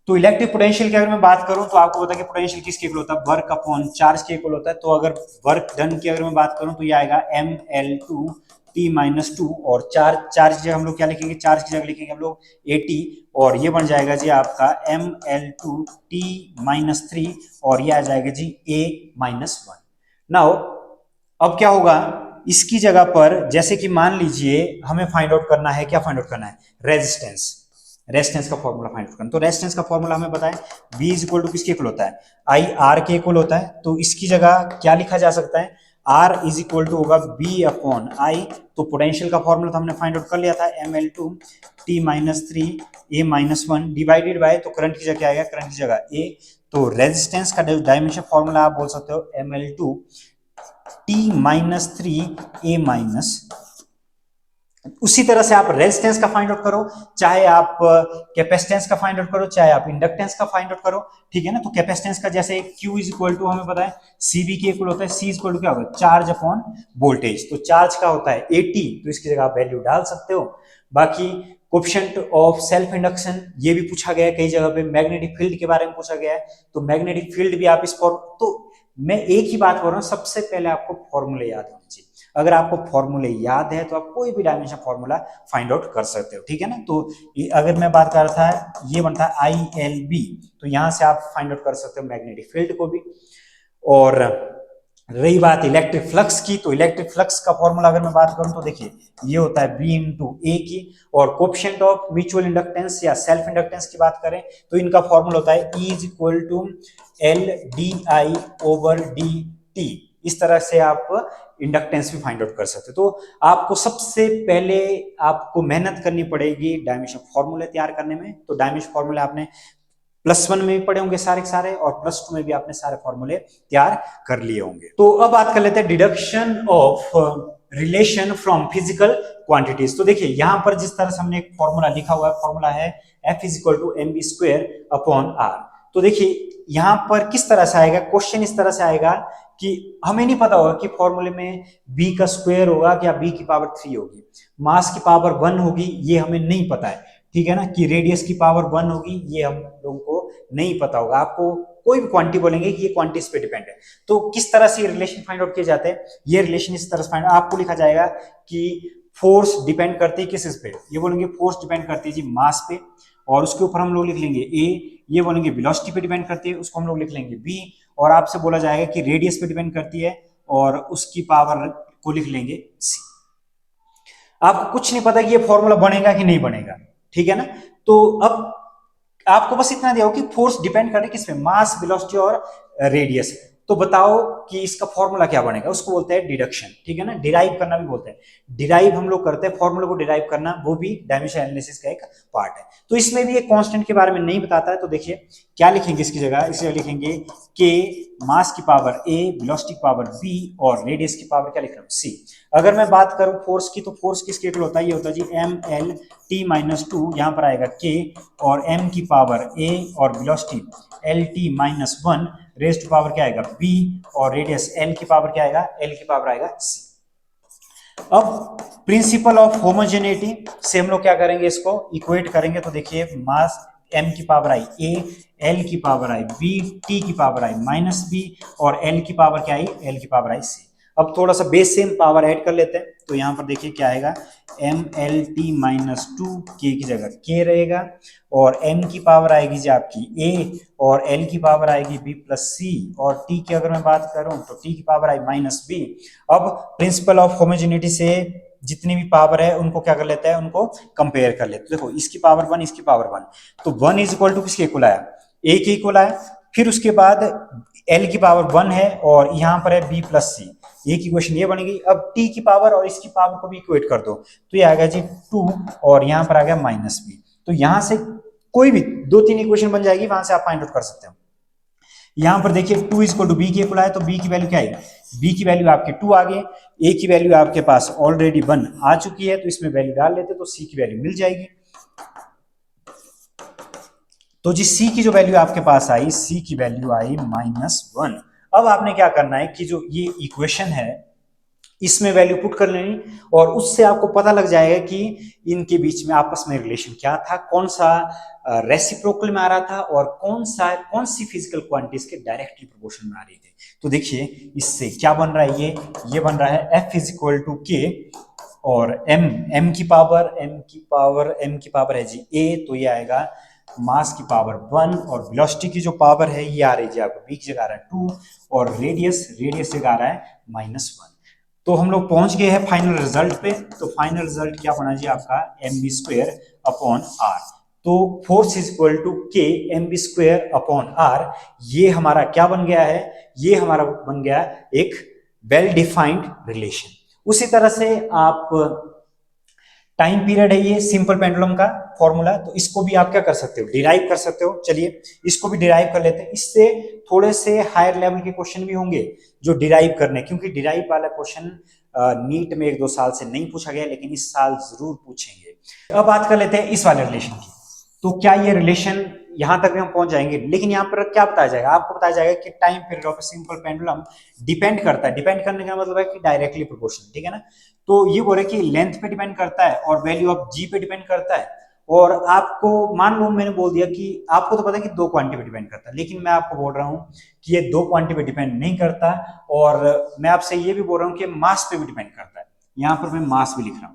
तो इलेक्ट्रिक पोटेंशियल की अगर मैं बात करूं तो आपको पता है कि पोटेंशियल किसके इक्वल होता है, वर्क अपॉन चार्ज के इक्वल होता है। तो अगर वर्क डन की अगर मैं बात करूं तो ये आएगा ML2T-2, और चार्ज जगह हम लोग क्या लिखेंगे, चार्ज की जगह लिखेंगे हम लोग AT, और ये बन जाएगा जी आपका ML2T-3, और ये आ जाएगा जी A-1। नाउ अब क्या होगा, इसकी जगह पर जैसे कि मान लीजिए हमें फाइंड आउट करना है, क्या फाइंड आउट करना है, रेजिस्टेंस, रेजिस्टेंस का फॉर्मूला फाइंड आउट करना। तो रेजिस्टेंस का फॉर्मूला हमें बताएं, V इक्वल टू किसके इक्वल होता है, IR के इक्वल होता है। तो इसकी जगह क्या लिखा जा सकता है, R इज इक्वल टू होगा B/I। तो पोटेंशियल का फॉर्मूला तो हमने फाइंड आउट कर लिया था, ML2T-3 A-1 डिवाइडेड बाय, तो करंट की जगह क्या आएगा, करंट की जगह A। तो रेजिस्टेंस का डायमेंशन फॉर्मूला आप बोल सकते हो ML2T-3 A-। उसी तरह से आप रेजिस्टेंस का फाइंड आउट करो, चाहे आप कैपेसिटेंस का फाइंड आउट करो, चाहे आप इंडक्टेंस का फाइंड आउट करो, ठीक है ना। तो कैपेसिटेंस का जैसे Q इज इक्वल टू हमें पता है CB के इक्वल होता है, C इज इक्वल टू क्या होगा, चार्ज अपॉन वोल्टेज। तो चार्ज का होता है AT, तो इसकी जगह आप वैल्यू डाल सकते हो। बाकी कोएफिशिएंट ऑफ सेल्फ इंडक्शन ये भी पूछा गया है कई जगह पे, मैग्नेटिक फील्ड के बारे में पूछा गया है, तो मैग्नेटिक फील्ड भी आप इस पर, तो मैं एक ही बात कर रहा हूं, सबसे पहले आपको फॉर्मूले याद होने चाहिए। अगर आपको फॉर्मूले याद है तो आप कोई भी डायमेंशन फॉर्मूला फाइंड आउट कर सकते हो, ठीक है ना। तो अगर मैं बात कर रहा था, ये बनता है ILB, तो यहां से आप फाइंड आउट कर सकते हो मैग्नेटिक फील्ड को भी। और रही बात इलेक्ट्रिक फ्लक्स की, तो इलेक्ट्रिक फ्लक्स का फॉर्मूला अगर मैं बात करूं तो देखिए ये होता है B/A की, और कोएफिशिएंट ऑफ म्यूचुअल इंडक्टेंस या सेल्फ इंडक्टेंस की बात करें तो इनका फॉर्मूला होता है E is equal to LdI/dt। इस तरह से आप इंडक्टेंस भी फाइंड आउट कर सकते हो। तो आपको सबसे पहले आपको मेहनत करनी पड़ेगी डायमेंशन फॉर्मूले तैयार करने में। तो डायमेंशन फॉर्मूले आपने +1 में भी पढ़े होंगे सारे के सारे, और +2 में भी आपने सारे फॉर्मूले तैयार कर लिए होंगे। तो अब बात कर लेते हैं deduction of relation from physical quantities. तो देखिए यहां पर जिस तरह से हमने एक फॉर्मूला लिखा हुआ है, फॉर्मूला है F is equal to mv²/r। तो देखिए यहां पर किस तरह से आएगा क्वेश्चन, इस तरह से आएगा कि हमें नहीं पता होगा कि फॉर्मूले में b का स्क्वायर होगा क्या b की पावर 3 होगी, मास की पावर 1 होगी, ये हमें नहीं पता है, ठीक है ना, कि रेडियस की पावर 1 होगी, ये हम लोगों को नहीं पता होगा। आपको कोई भी क्वांटिटी बोलेंगे कि ये क्वांटिटी पे डिपेंड है। तो किस तरह से रिलेशन फाइंड आउट किए जाते हैं, ये रिलेशन इस तरह से फाइंड आपको लिखा जाएगा कि फोर्स डिपेंड करती है किस पे, ये बोलेंगे फोर्स डिपेंड करती है जी मास पे, और उसके ऊपर हम लोग लिख लेंगे A। ये बोलेंगे वेलोसिटी पे डिपेंड करती है, उसको हम लोग लिख लेंगे B। और आपसे बोला जाएगा कि रेडियस पे डिपेंड करती है, और उसकी पावर को लिख लेंगे C। आपको कुछ नहीं पता कि ये फॉर्मूला बनेगा कि नहीं बनेगा, ठीक है ना। तो अब आपको बस इतना दिया हो कि फोर्स डिपेंड करे किस पे, मास, वेलोसिटी और रेडियस। तो बताओ कि इसका फॉर्मूला क्या बनेगा, उसको बोलते हैं डिडक्शन, ठीक है ना, डिराइव करना भी बोलते हैं। डिराइव हम लोग करते हैं, फॉर्मूला को डिराइव करना वो भी डायमेंशन एनालिसिस का एक पार्ट है। तो इसमें भी एक कांस्टेंट के बारे में नहीं बताता है, तो देखिए क्या लिखेंगे इसकी जगह, इसे लिखेंगे के मास की पावर ए, वेलोसिटी की पावर बी और रेडियस की पावर क्या लिख रहा हूं सी। अगर मैं बात करूं फोर्स की, तो फोर्स किसके इक्वल होता है, ये होता है जी M L T minus two, यहां पर आएगा के और एम की पावर ए और velocity L T minus one, raise to power क्या आएगा बी और रेडियस एल की पावर क्या आएगा, एल की पावर आएगा सी। अब प्रिंसिपल ऑफ होमोजेनिटी से हम लोग क्या करेंगे, इसको इक्वेट करेंगे। तो देखिए मास m की पावर आई ए, l की पावर आई बी, t की पावर आई माइनस बी और l की पावर क्या आई, l की पावर आई सी। अब थोड़ा सा बेस सेम पावर ऐड कर लेते हैं, तो यहां पर देखिए क्या आएगा, M L T minus two, के की जगह k रहेगा और m की पावर आएगी जी आपकी a और l की पावर आएगी b प्लस सी और t की अगर मैं बात करूं तो t की पावर आई माइनस बी। अब प्रिंसिपल ऑफ होमोजेनिटी से जितनी भी पावर है उनको क्या कर लेता है, उनको कंपेयर कर लेते हैं। देखो इसकी पावर वन, इसकी पावर वन, तो वन इज इक्वल टू किसके इक्वल आया, ए के इक्वल आया। फिर उसके बाद एल की पावर वन है और यहां पर है बी प्लस सी, ये की इक्वेशन ये बनेगी। अब टी की पावर और इसकी पावर को भी इक्वेट कर दो, तो ये आ गया जी टू और यहां पर आ गया माइनस बी। तो यहां से कोई भी दो तीन इक्वेशन बन जाएगी, वहां से आप फाइंड आउट कर सकते हो। यहां पर देखिए two is equal to B के इक्वल आया, तो बी की वैल्यू क्या आएगी, बी की वैल्यू आपके टू आ गई, ए की वैल्यू आपके पास ऑलरेडी वन आ चुकी है, तो इसमें वैल्यू डाल लेते तो सी की वैल्यू मिल जाएगी। तो जी सी की जो वैल्यू आपके पास आई, सी की वैल्यू आई माइनस वन। अब आपने क्या करना है कि जो ये इक्वेशन है इसमें वैल्यू पुट कर लेनी और उससे आपको पता लग जाएगा कि इनके बीच में आपस में रिलेशन क्या था, कौन सा रेसिप्रोकल में आ रहा था और कौन सी फिजिकल क्वांटिटीज के डायरेक्टली प्रोपोर्शन में आ रही थी। तो देखिए इससे क्या बन रहा है, ये बन रहा है एफ इज इक्वल टू के और एम की पावर है जी ए, तो ये आएगा मास की पावर वन और वेलोसिटी की जो पावर है ये आ रही है आपको बी की जगह आ रहा है टू और रेडियस जगह आ रहा है माइनस वन। तो हम लोग पहुंच गए हैं फाइनल रिजल्ट पे। तो फाइनल रिजल्ट क्या बना जी आपका M B square upon R. तो force is equal to K M B square upon R, ये हमारा क्या बन गया है, ये हमारा बन गया एक वेल डिफाइंड रिलेशन। उसी तरह से आप टाइम पीरियड है ये सिंपल पेंडुलम का फॉर्मूला, तो इसको भी आप क्या कर सकते हो, डिराइव कर सकते हो। चलिए इसको भी डिराइव कर लेते हैं। इससे थोड़े से हायर लेवल के क्वेश्चन भी होंगे जो डिराइव करने, क्योंकि डिराइव वाला क्वेश्चन नीट में एक दो साल से नहीं पूछा गया, लेकिन इस साल जरूर पूछेंगे। अब बात कर लेते हैं इस वाले रिलेशन की। तो क्या ये रिलेशन यहां तक भी हम पहुंच जाएंगे, लेकिन यहां पर क्या बताया जाएगा, आपको बताया जाएगा कि time period of simple pendulum depend करता है। डिपेंड करने का मतलब है कि डायरेक्टली प्रोपोर्शनल, ठीक है ना। तो ये बोल रहे कि लेंथ पे डिपेंड करता है और वैल्यू ऑफ जी पे डिपेंड करता है। और आपको मान लो मैंने बोल दिया कि आपको तो पता है कि दो क्वांटिटी पे डिपेंड करता है, लेकिन मैं आपको बोल रहा हूं कि ये दो क्वांटिटी पे डिपेंड नहीं करता। और मैं आपसे ये भी बोल रहा हूं कि मास पे भी डिपेंड करता है। यहां पर मैं मास भी लिख रहा हूं,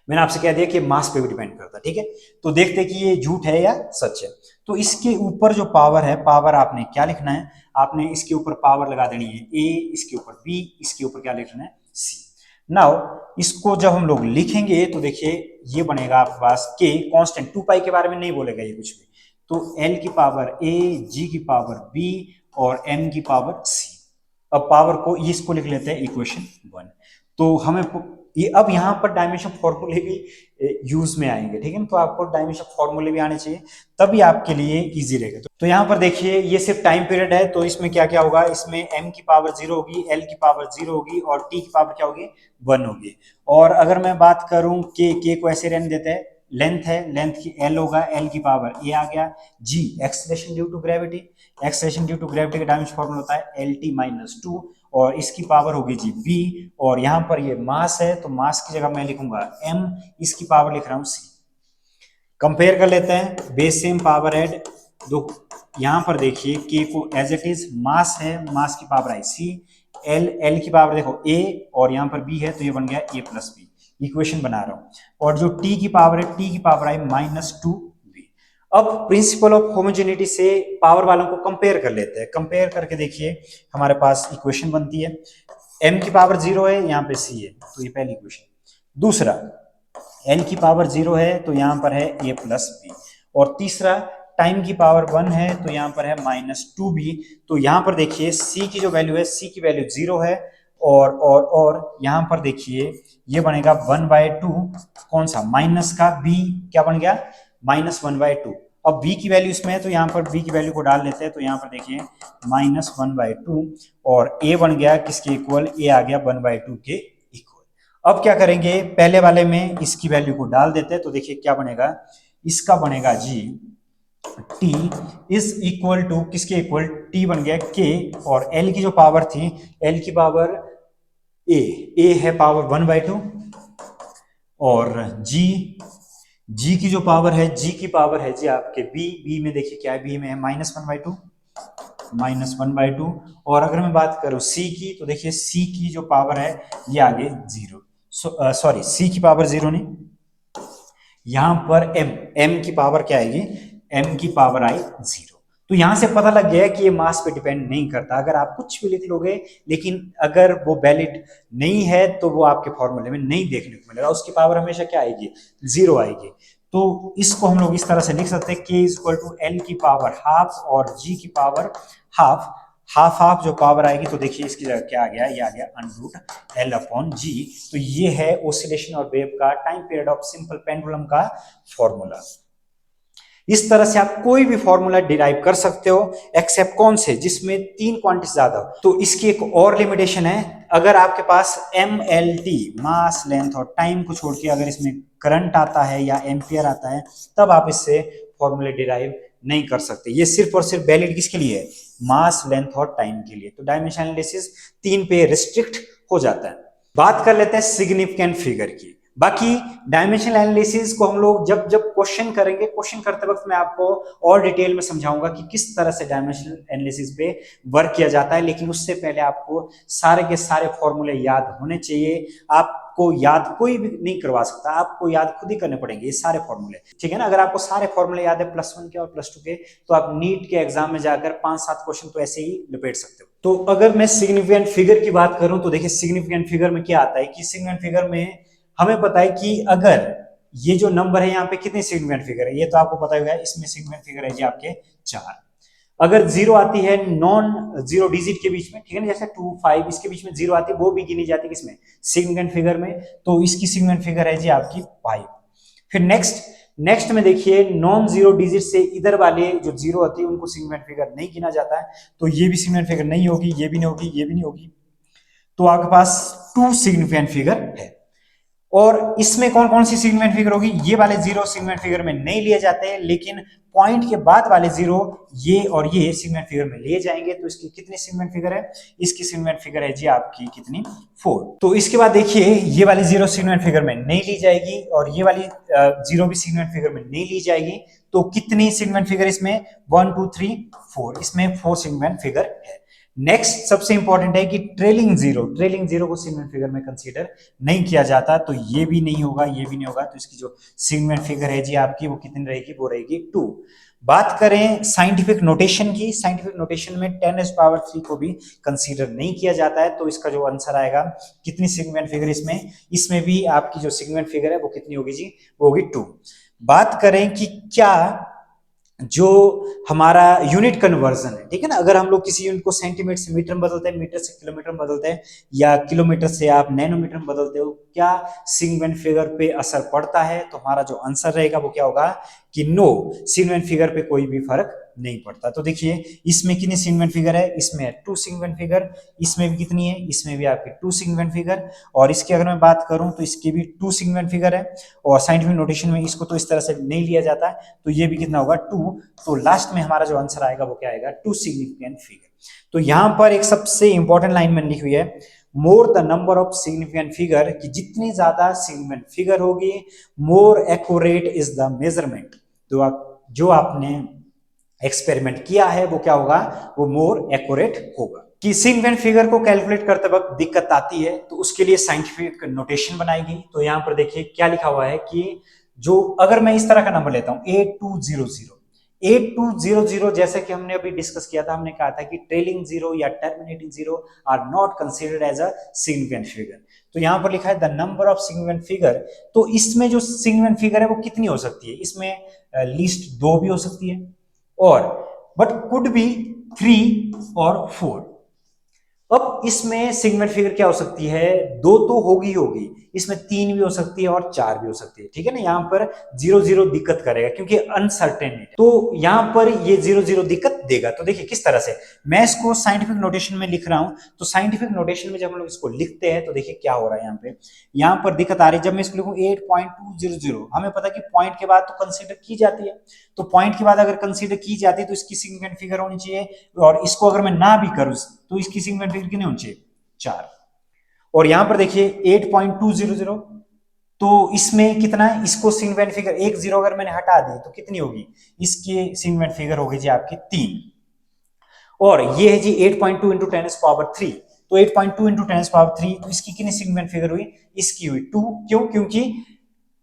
मैंने आपसे कह दिया कि मास पे भी डिपेंड करता है, ठीक है। तो देखते हैं कि ये झूठ है या सच है। तो इसके ऊपर जो पावर है, पावर आपने क्या लिखना है, आपने इसके ऊपर पावर लगा देनी है ए, इसके ऊपर बी, इसके ऊपर क्या लिखना है सी। नाउ इसको जब हम लोग लिखेंगे तो देखिए ये बनेगा आपके पास के कांस्टेंट, 2 पाई के बारे में नहीं बोलेगा ये कुछ भी। तो एल की पावर ए, जी की पावर बी और एम की पावर सी। अब पावर को इसको लिख लेते हैं इक्वेशन 1। तो हमें ये अब यहाँ पर डायमेंशन फॉर्मूले भी यूज में आएंगे, ठीक है ना। तो आपको डायमेंशन फॉर्मूले भी आने चाहिए, तभी आपके लिए इजी रहेगा। तो यहाँ पर देखिए ये सिर्फ टाइम पीरियड है, तो इसमें क्या क्या होगा, इसमें m की पावर 0 होगी, l की पावर 0 होगी और t की पावर क्या होगी 1 होगी। और अगर मैं बात करूं k को ऐसे रहने देते हैं, लेंथ है, लेंथ की l होगा, l की पावर a आ गया, g acceleration due to gravity, acceleration due to gravity का डायमेंशन फॉर्मूला होता है lt माइनस 2 और इसकी पावर होगी जी b। और यहाँ पर ये मास है, तो मास की जगह मैं लिखूंगा m, इसकी पावर लिख रहा हूं c। कंपेयर कर लेते हैं, बेस सेम पावर ऐड दो। यहाँ पर देखिए k को एज इट इज मास है, मास की पावर आई सी, l की पावर देखो a और यहाँ पर b है, तो ये बन गया a प्लस बी। इक्वेशन बना रहा हूं। और जो t की पावर है, t की पावर आई माइनस 2b। अब प्रिंसिपल ऑफ होमोजेनिटी से पावर वालों को कंपेयर कर लेते हैं। कंपेयर करके देखिए हमारे पास इक्वेशन बनती है, m की पावर 0 है, यहाँ पे c है, तो ये पहली इक्वेशन। दूसरा l की पावर 0 है, तो यहाँ पर है a प्लस बी। और तीसरा टाइम की पावर 1 है तो यहाँ पर है -2 भी। तो यहाँ पर देखिए c की जो वैल्यू है, c की वैल्यू 0 है, और यहाँ पर देखिए ये बनेगा 1/2, कौन सा माइनस का b, क्या बन गया -1/2। अब b की वैल्यू इसमें है तो यहाँ पर b की वैल्यू को डाल लेते हैं, तो यहाँ पर देखिए -1/2 और a बन गया किसके इक्वल, a आ गया 1/2 के इक्वल। अब क्या करेंगे, पहले वाले में इसकी वैल्यू को डाल देते हैं, तो देखिए क्या बनेगा, इसका बनेगा जी t इज इक्वल टू किसके इक्वल, t बन गया k, और l की जो पावर थी, l की पावर a है पावर 1/2, और g की जो पावर है, g की पावर है जी आपके b में देखिए क्या है, b में है -1/2, और अगर मैं बात करूं c की, तो देखिए c की जो पावर है ये आगे 0, सॉरी c की पावर 0 नहीं, यहां पर m की पावर क्या आएगी, m की पावर आई 0। तो यहां से पता लग गया कि ये मास पे डिपेंड नहीं करता, अगर आप कुछ भी लिख लोगे लेकिन अगर वो वैलिड नहीं है तो वो आपके फॉर्मूले में नहीं देखने को मिलेगा, उसकी पावर हमेशा क्या आएगी, 0 आएगी। तो इसको हम लोग इस तरह से लिख सकते हैं, k इक्वल टू एल की पावर हाफ और g की पावर हाफ, हाफ हाफ जो पावर आएगी, तो देखिए इसकी जगह क्या आ गया, ये आ गया √L/G। तो ये है ओसिलेशन और वेव का time period of simple pendulum का फॉर्मूला। इस तरह से आप कोई भी फॉर्मूला डिराइव कर सकते हो, एक्सेप्ट कौन से, जिसमें 3 क्वांटिटी ज्यादा हो। तो इसकी एक और लिमिटेशन है, अगर आपके पास MLT मास लेंथ और टाइम को छोड़ के अगर इसमें करंट आता है या एम्पियर आता है, तब आप इससे फॉर्मूले डिराइव नहीं कर सकते। ये सिर्फ और सिर्फ वैलिड किसके लिए है, मास लेंथ और टाइम के लिए। तो डायमेंशन एनालिसिस 3 पे रिस्ट्रिक्ट हो जाता है। बात कर लेते हैं सिग्निफिकेंट फिगर की। बाकी डायमेंशनल एनालिसिस को हम लोग जब जब क्वेश्चन करेंगे, क्वेश्चन करते वक्त मैं आपको और डिटेल में समझाऊंगा कि किस तरह से डायमेंशनल एनालिसिस पे वर्क किया जाता है, लेकिन उससे पहले आपको सारे के सारे फॉर्मूले याद होने चाहिए। आपको याद कोई भी नहीं करवा सकता, आपको याद खुद ही करने पड़ेंगे ये सारे फॉर्मूले, ठीक है ना। अगर आपको सारे फॉर्मूले याद है +1 के और +2 के, तो आप नीट के एग्जाम में जाकर 5-7 क्वेश्चन तो ऐसे ही लपेट सकते हो। तो अगर मैं सिग्निफिकेंट फिगर की बात करूं, तो देखिए सिग्निफिकेंट फिगर में क्या आता है कि सिग्निफिकेंट फिगर में हमें पता है कि अगर ये जो नंबर है यहाँ पे कितने सिग्निफिकेंट फिगर है, ये तो आपको पता होगा, इसमें सिग्निफिकेंट फिगर है जी आपके 4। अगर 0 आती है नॉन 0 डिजिट के बीच में, ठीक है ना, जैसे 2, 5 इसके बीच में 0 आती है, वो भी गिनी जाती है किसमें, सिग्निफिकेंट फिगर में। तो इसकी सिग्निफिकेंट फिगर है जी आपकी 5। फिर नेक्स्ट में देखिए नॉन 0 डिजिट से इधर वाले जो 0 होती है उनको सिग्निफिकेंट फिगर नहीं गिना जाता है, तो ये भी सिग्निफिकेंट फिगर नहीं होगी, ये भी नहीं होगी, ये भी नहीं होगी। तो आपके पास 2 सिग्निफिकेंट फिगर है। और इसमें कौन कौन सी सिग्निफिकेंट फिगर होगी, ये वाले 0 सिग्निफिकेंट फिगर में नहीं लिए जाते हैं, लेकिन पॉइंट के बाद वाले 0 ये और ये सिग्निफिकेंट फिगर में लिए जाएंगे। तो इसकी कितनी सिग्निफिकेंट फिगर है, इसकी सिग्निफिकेंट फिगर है जी आपकी कितनी, 4। तो इसके बाद देखिए ये वाली 0 सिग्निफिकेंट फिगर में नहीं ली जाएगी और ये वाली 0 भी सिग्निफिकेंट फिगर में नहीं ली जाएगी। तो कितनी सिग्निफिकेंट फिगर इसमें, 1 2 3 4, इसमें 4 सिग्निफिकेंट फिगर है। नेक्स्ट सबसे इंपॉर्टेंट है कि ट्रेलिंग जीरो को सिग्निफिकेंट फिगर में कंसीडर नहीं किया जाता, तो ये भी नहीं होगा, ये भी नहीं होगा। तो इसकी जो सिग्निफिकेंट फिगर है जी आपकी वो कितनी रहेगी, वो रहेगी 2। बात करें साइंटिफिक नोटेशन की, साइंटिफिक नोटेशन में 10⁻³ को भी कंसीडर नहीं किया जाता है। तो इसका जो आंसर आएगा कितनी सिग्निफिकेंट फिगर इसमें भी आपकी जो सिग्निफिकेंट फिगर है वो कितनी होगी जी, वो होगी 2। बात करें कि क्या जो हमारा यूनिट कन्वर्जन है, ठीक है ना, अगर हम लोग किसी यूनिट को सेंटीमीटर से मीटर में बदलते हैं, मीटर से किलोमीटर में बदलते हैं, या किलोमीटर से आप नैनोमीटर में बदलते हो, क्या सिग्निफिकेंट फिगर पे असर पड़ता है? तो हमारा जो आंसर रहेगा वो क्या होगा कि नो, सिग्निफिकेंट फिगर पे कोई भी फर्क नहीं पड़ता। तो देखिए इसमें कितनी सिग्निफिकेंट फिगर है, इसमें 2 सिग्निफिकेंट फिगर, इसमें भी कितनी है, इसमें भी आपकी 2 सिग्निफिकेंट फिगर, और इसकी अगर मैं बात करूं तो इसकी भी 2 सिग्निफिकेंट फिगर है। और साइंटिफिक नोटेशन में इसको तो इस तरह से नहीं लिया जाता है, तो ये भी कितना होगा 2। तो लास्ट में हमारा जो आंसर आएगा वो क्या आएगा, 2 सिग्निफिकेंट फिगर। तो यहां पर एक सबसे इंपॉर्टेंट लाइन मैंने लिखी हुई है, more the number of significant figure, कि जितनी ज्यादा सिग्निफिकेंट फिगर होगी more accurate is the measurement. तो जो आपने एक्सपेरिमेंट किया है वो क्या होगा, वो मोर एक्यूरेट होगा। कि सिग्निफिकेंट फिगर को कैलकुलेट करते वक्त दिक्कत आती है तो उसके लिए साइंटिफिक नोटेशन बनाएगी। तो यहां पर देखिए क्या लिखा हुआ है कि जो अगर मैं इस तरह का नंबर लेता हूं 8200 जैसे कि हमने अभी डिस्कस किया था, हमने कहा था कि ट्रेलिंग जीरो या terminating zero are not considered as a significant figure. तो यहां पर लिखा है the number of significant figure. तो इसमें जो सिग्निफिकेंट फिगर है वो कितनी हो सकती है, इसमें लीस्ट 2 भी हो सकती है, और बट कुड बी 3 और 4। अब इसमें सिग्निफिकेंट फिगर क्या हो सकती है, दो तो होगी, इसमें 3 भी हो सकती है और 4 भी हो सकती है, ठीक है ना। यहां पर 0 0 दिक्कत करेगा क्योंकि अनसर्टेन है, तो यहां पर ये 0 0 दिक्कत देगा। तो देखिए किस तरह से मैं इसको साइंटिफिक नोटेशन में लिख रहा हूं। तो साइंटिफिक नोटेशन में जब हम लोग इसको लिखते हैं तो देखिए क्या हो रहा है, यहाँ पर दिक्कत आ रही है। जब मैं इसको लिखूं 8.200, हमें पता है कि पॉइंट के बाद तो कंसीडर की जाती है, तो पॉइंट के बाद अगर कंसीडर की जाती है तो इसकी सिग्निफिकेंट फिगर होनी चाहिए, और इसको अगर मैं ना भी करूं तो इसकी सिग्निफिकेंट फिगर कितनी होनी चाहिए, 4। और यहां पर देखिए 8.200, तो इसमें कितना है, इसको सिग्निफिकेंट फिगर 1 0 अगर मैंने हटा दी तो कितनी होगी, इसकी सिग्निफिकेंट फिगर होगी जी आपकी 3। और ये है जी 8.2 इंटू 10⁻3, तो 8.2 इंटू 10⁻3, तो इसकी कितनी सिग्निफिकेंट फिगर हुई, इसकी हुई 2। क्यों, क्योंकि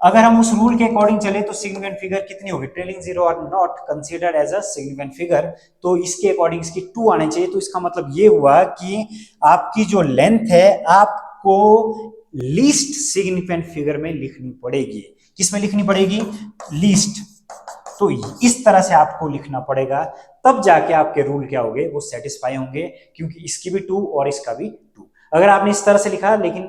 अगर हम उस रूल के अकॉर्डिंग चले तो सिग्निफिकेंट फिगर कितनी होगी, trailing zero are not considered as a significant figure, तो इसके अकॉर्डिंग इसकी 2 आने चाहिए। तो इसका मतलब ये हुआ कि आपकी जो लेंथ है आपको लीस्ट सिग्निफिकेंट फिगर में लिखनी पड़ेगी। किसमें लिखनी पड़ेगी, लीस्ट। तो इस तरह से आपको लिखना पड़ेगा, तब जाके आपके रूल क्या होंगे, वो सेटिस्फाई होंगे, क्योंकि इसकी भी 2 और इसका भी 2। अगर आपने इस तरह से लिखा लेकिन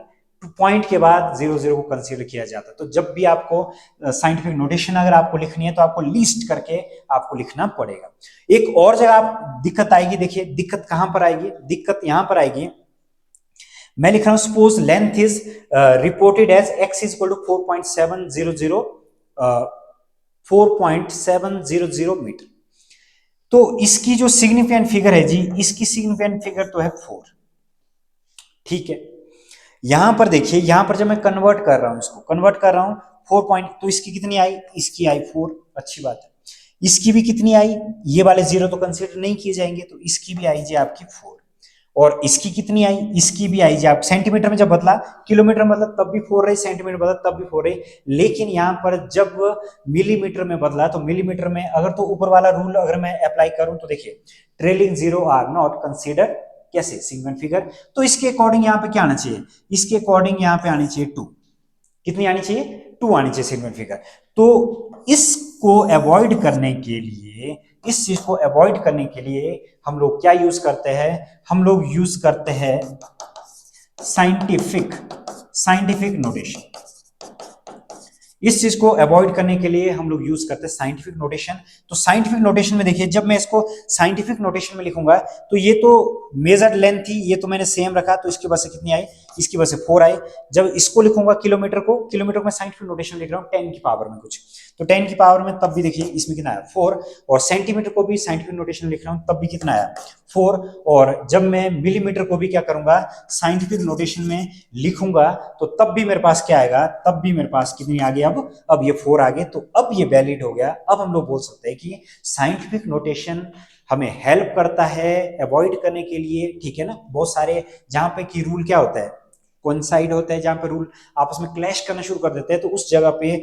पॉइंट के बाद 0 0 को कंसीडर किया जाता, तो जब भी आपको साइंटिफिक नोटेशन अगर आपको लिखनी है तो आपको लीस्ट करके आपको लिखना पड़ेगा। एक और जगह आप दिक्कत आएगी, देखिए दिक्कत कहां पर आएगी, दिक्कत यहां पर आएगी। मैं लिख रहा हूं suppose length is reported as x is equal to 4.700 metre. तो इसकी जो सिग्निफिकेंट फिगर है जी, इसकी सिग्निफिकेंट फिगर तो है 4, ठीक है। यहां पर देखिए, यहां पर जब मैं कन्वर्ट कर रहा हूं, इसको कन्वर्ट कर रहा हूं 4 पॉइंट, तो इसकी कितनी आई, इसकी आई 4, अच्छी बात है। इसकी भी कितनी आई, ये वाले 0 तो कंसीडर नहीं किए जाएंगे, तो इसकी भी आई जी आपकी 4। और इसकी कितनी आई, इसकी भी आई जी आप, सेंटीमीटर में जब बदला, किलोमीटर मतलब तब भी 4 रही, सेंटीमीटर बदला तब भी 4 रही, लेकिन यहां पर जब मिलीमीटर में बदला तो मिलीमीटर में अगर तो ऊपर वाला रूल अगर मैं अप्लाई करूं तो देखिए trailing zero are not consider कैसे सिग्निफिकेंट फिगर, तो इसके अकॉर्डिंग यहां पे क्या आना चाहिए, इसके अकॉर्डिंग यहां पे आनी चाहिए 2। कितनी आनी चाहिए, 2 आनी चाहिए सिग्निफिकेंट फिगर। तो इसको अवॉइड करने के लिए, इस चीज को अवॉइड करने के लिए हम लोग क्या यूज करते हैं, हम लोग यूज करते हैं साइंटिफिक नोटेशन। इस चीज को अवॉइड करने के लिए हम लोग यूज करते हैं साइंटिफिक नोटेशन। तो साइंटिफिक नोटेशन में देखिए, जब मैं इसको साइंटिफिक नोटेशन में लिखूंगा तो ये तो मेजर्ड लेंथ थी, ये तो मैंने सेम रखा, तो इसकी वजह से कितनी आई, इसकी वजह से 4 आई। जब इसको लिखूंगा किलोमीटर को, किलोमीटर को मैं साइंटिफिक नोटेशन लिख रहा हूँ 10 की पावर में कुछ, तो 10 की पावर में तब भी देखिए इसमें कितना आया 4, और सेंटीमीटर को भी साइंटिफिक नोटेशन लिख रहा हूँ तब भी कितना आया 4, और जब मैं मिलीमीटर को भी क्या करूंगा साइंटिफिक नोटेशन में लिखूंगा तो तब भी मेरे पास क्या आएगा, तब भी मेरे पास कितनी आ गई, अब ये 4 आ गए, तो अब ये वैलिड हो गया। अब हम लोग बोल सकते हैं कि साइंटिफिक नोटेशन हमें हेल्प करता है अवॉइड करने के लिए, ठीक है ना। बहुत सारे जहां पे कि रूल क्या होता है, कोइंसाइड होता है, जहां पे रूल आपस में क्लैश करना शुरू कर देते हैं, तो उस जगह पे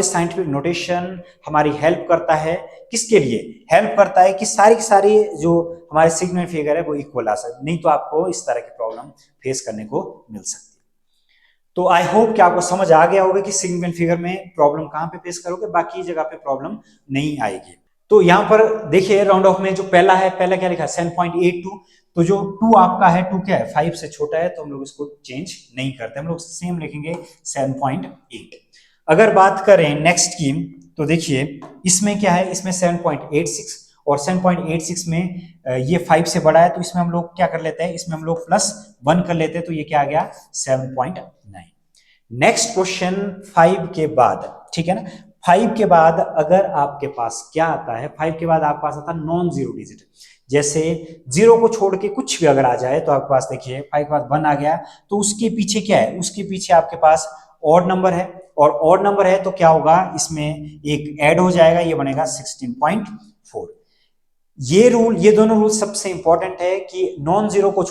साइंटिफिक नोटेशन हमारी हेल्प करता है। किसके लिए हेल्प करता है, कि सारी की सारी जो हमारे सिग्निफिकेंट फिगर है वो इक्वल आ सकते, नहीं तो आपको इस तरह की प्रॉब्लम फेस करने को मिल सकती है। तो आई होप कि आपको समझ आ गया होगा कि सिग्निफिकेंट फिगर में प्रॉब्लम कहां पे फेस करोगे, बाकी जगह पे प्रॉब्लम नहीं आएगी। तो यहां पर देखिए राउंड ऑफ में जो पहला है, पहला क्या लिखा है 7.82, तो जो 2 आपका है 2 क्या है 5 से छोटा है, तो हम लोग इसको चेंज नहीं करते, हम लोग सेम लिखेंगे 7.8। अगर बात करें नेक्स्ट की, तो देखिए इसमें क्या है, इसमें 7.86, और 7.86 में ये 5 से बड़ा है, तो इसमें हम लोग क्या कर लेते हैं, इसमें हम लोग +1 कर लेते हैं, तो ये क्या आ गया 7.9। नेक्स्ट क्वेश्चन 5 के बाद, ठीक है ना, 5 के बाद अगर आपके पास क्या आता है, 5 के बाद आपके पास आता है नॉन जीरो डिजिट, जैसे 0 को छोड़ के कुछ भी अगर आ जाए, तो आपके पास देखिए 5 के बाद 1 आ गया, तो उसके पीछे क्या है, उसके पीछे आपके पास ऑड नंबर है, और ऑड नंबर है तो क्या होगा, इसमें एक ऐड हो जाएगा, ये बनेगा 16.4। ये रूल, ये दोनों रूल सबसे इंपॉर्टेंट है कि नॉन जीरो को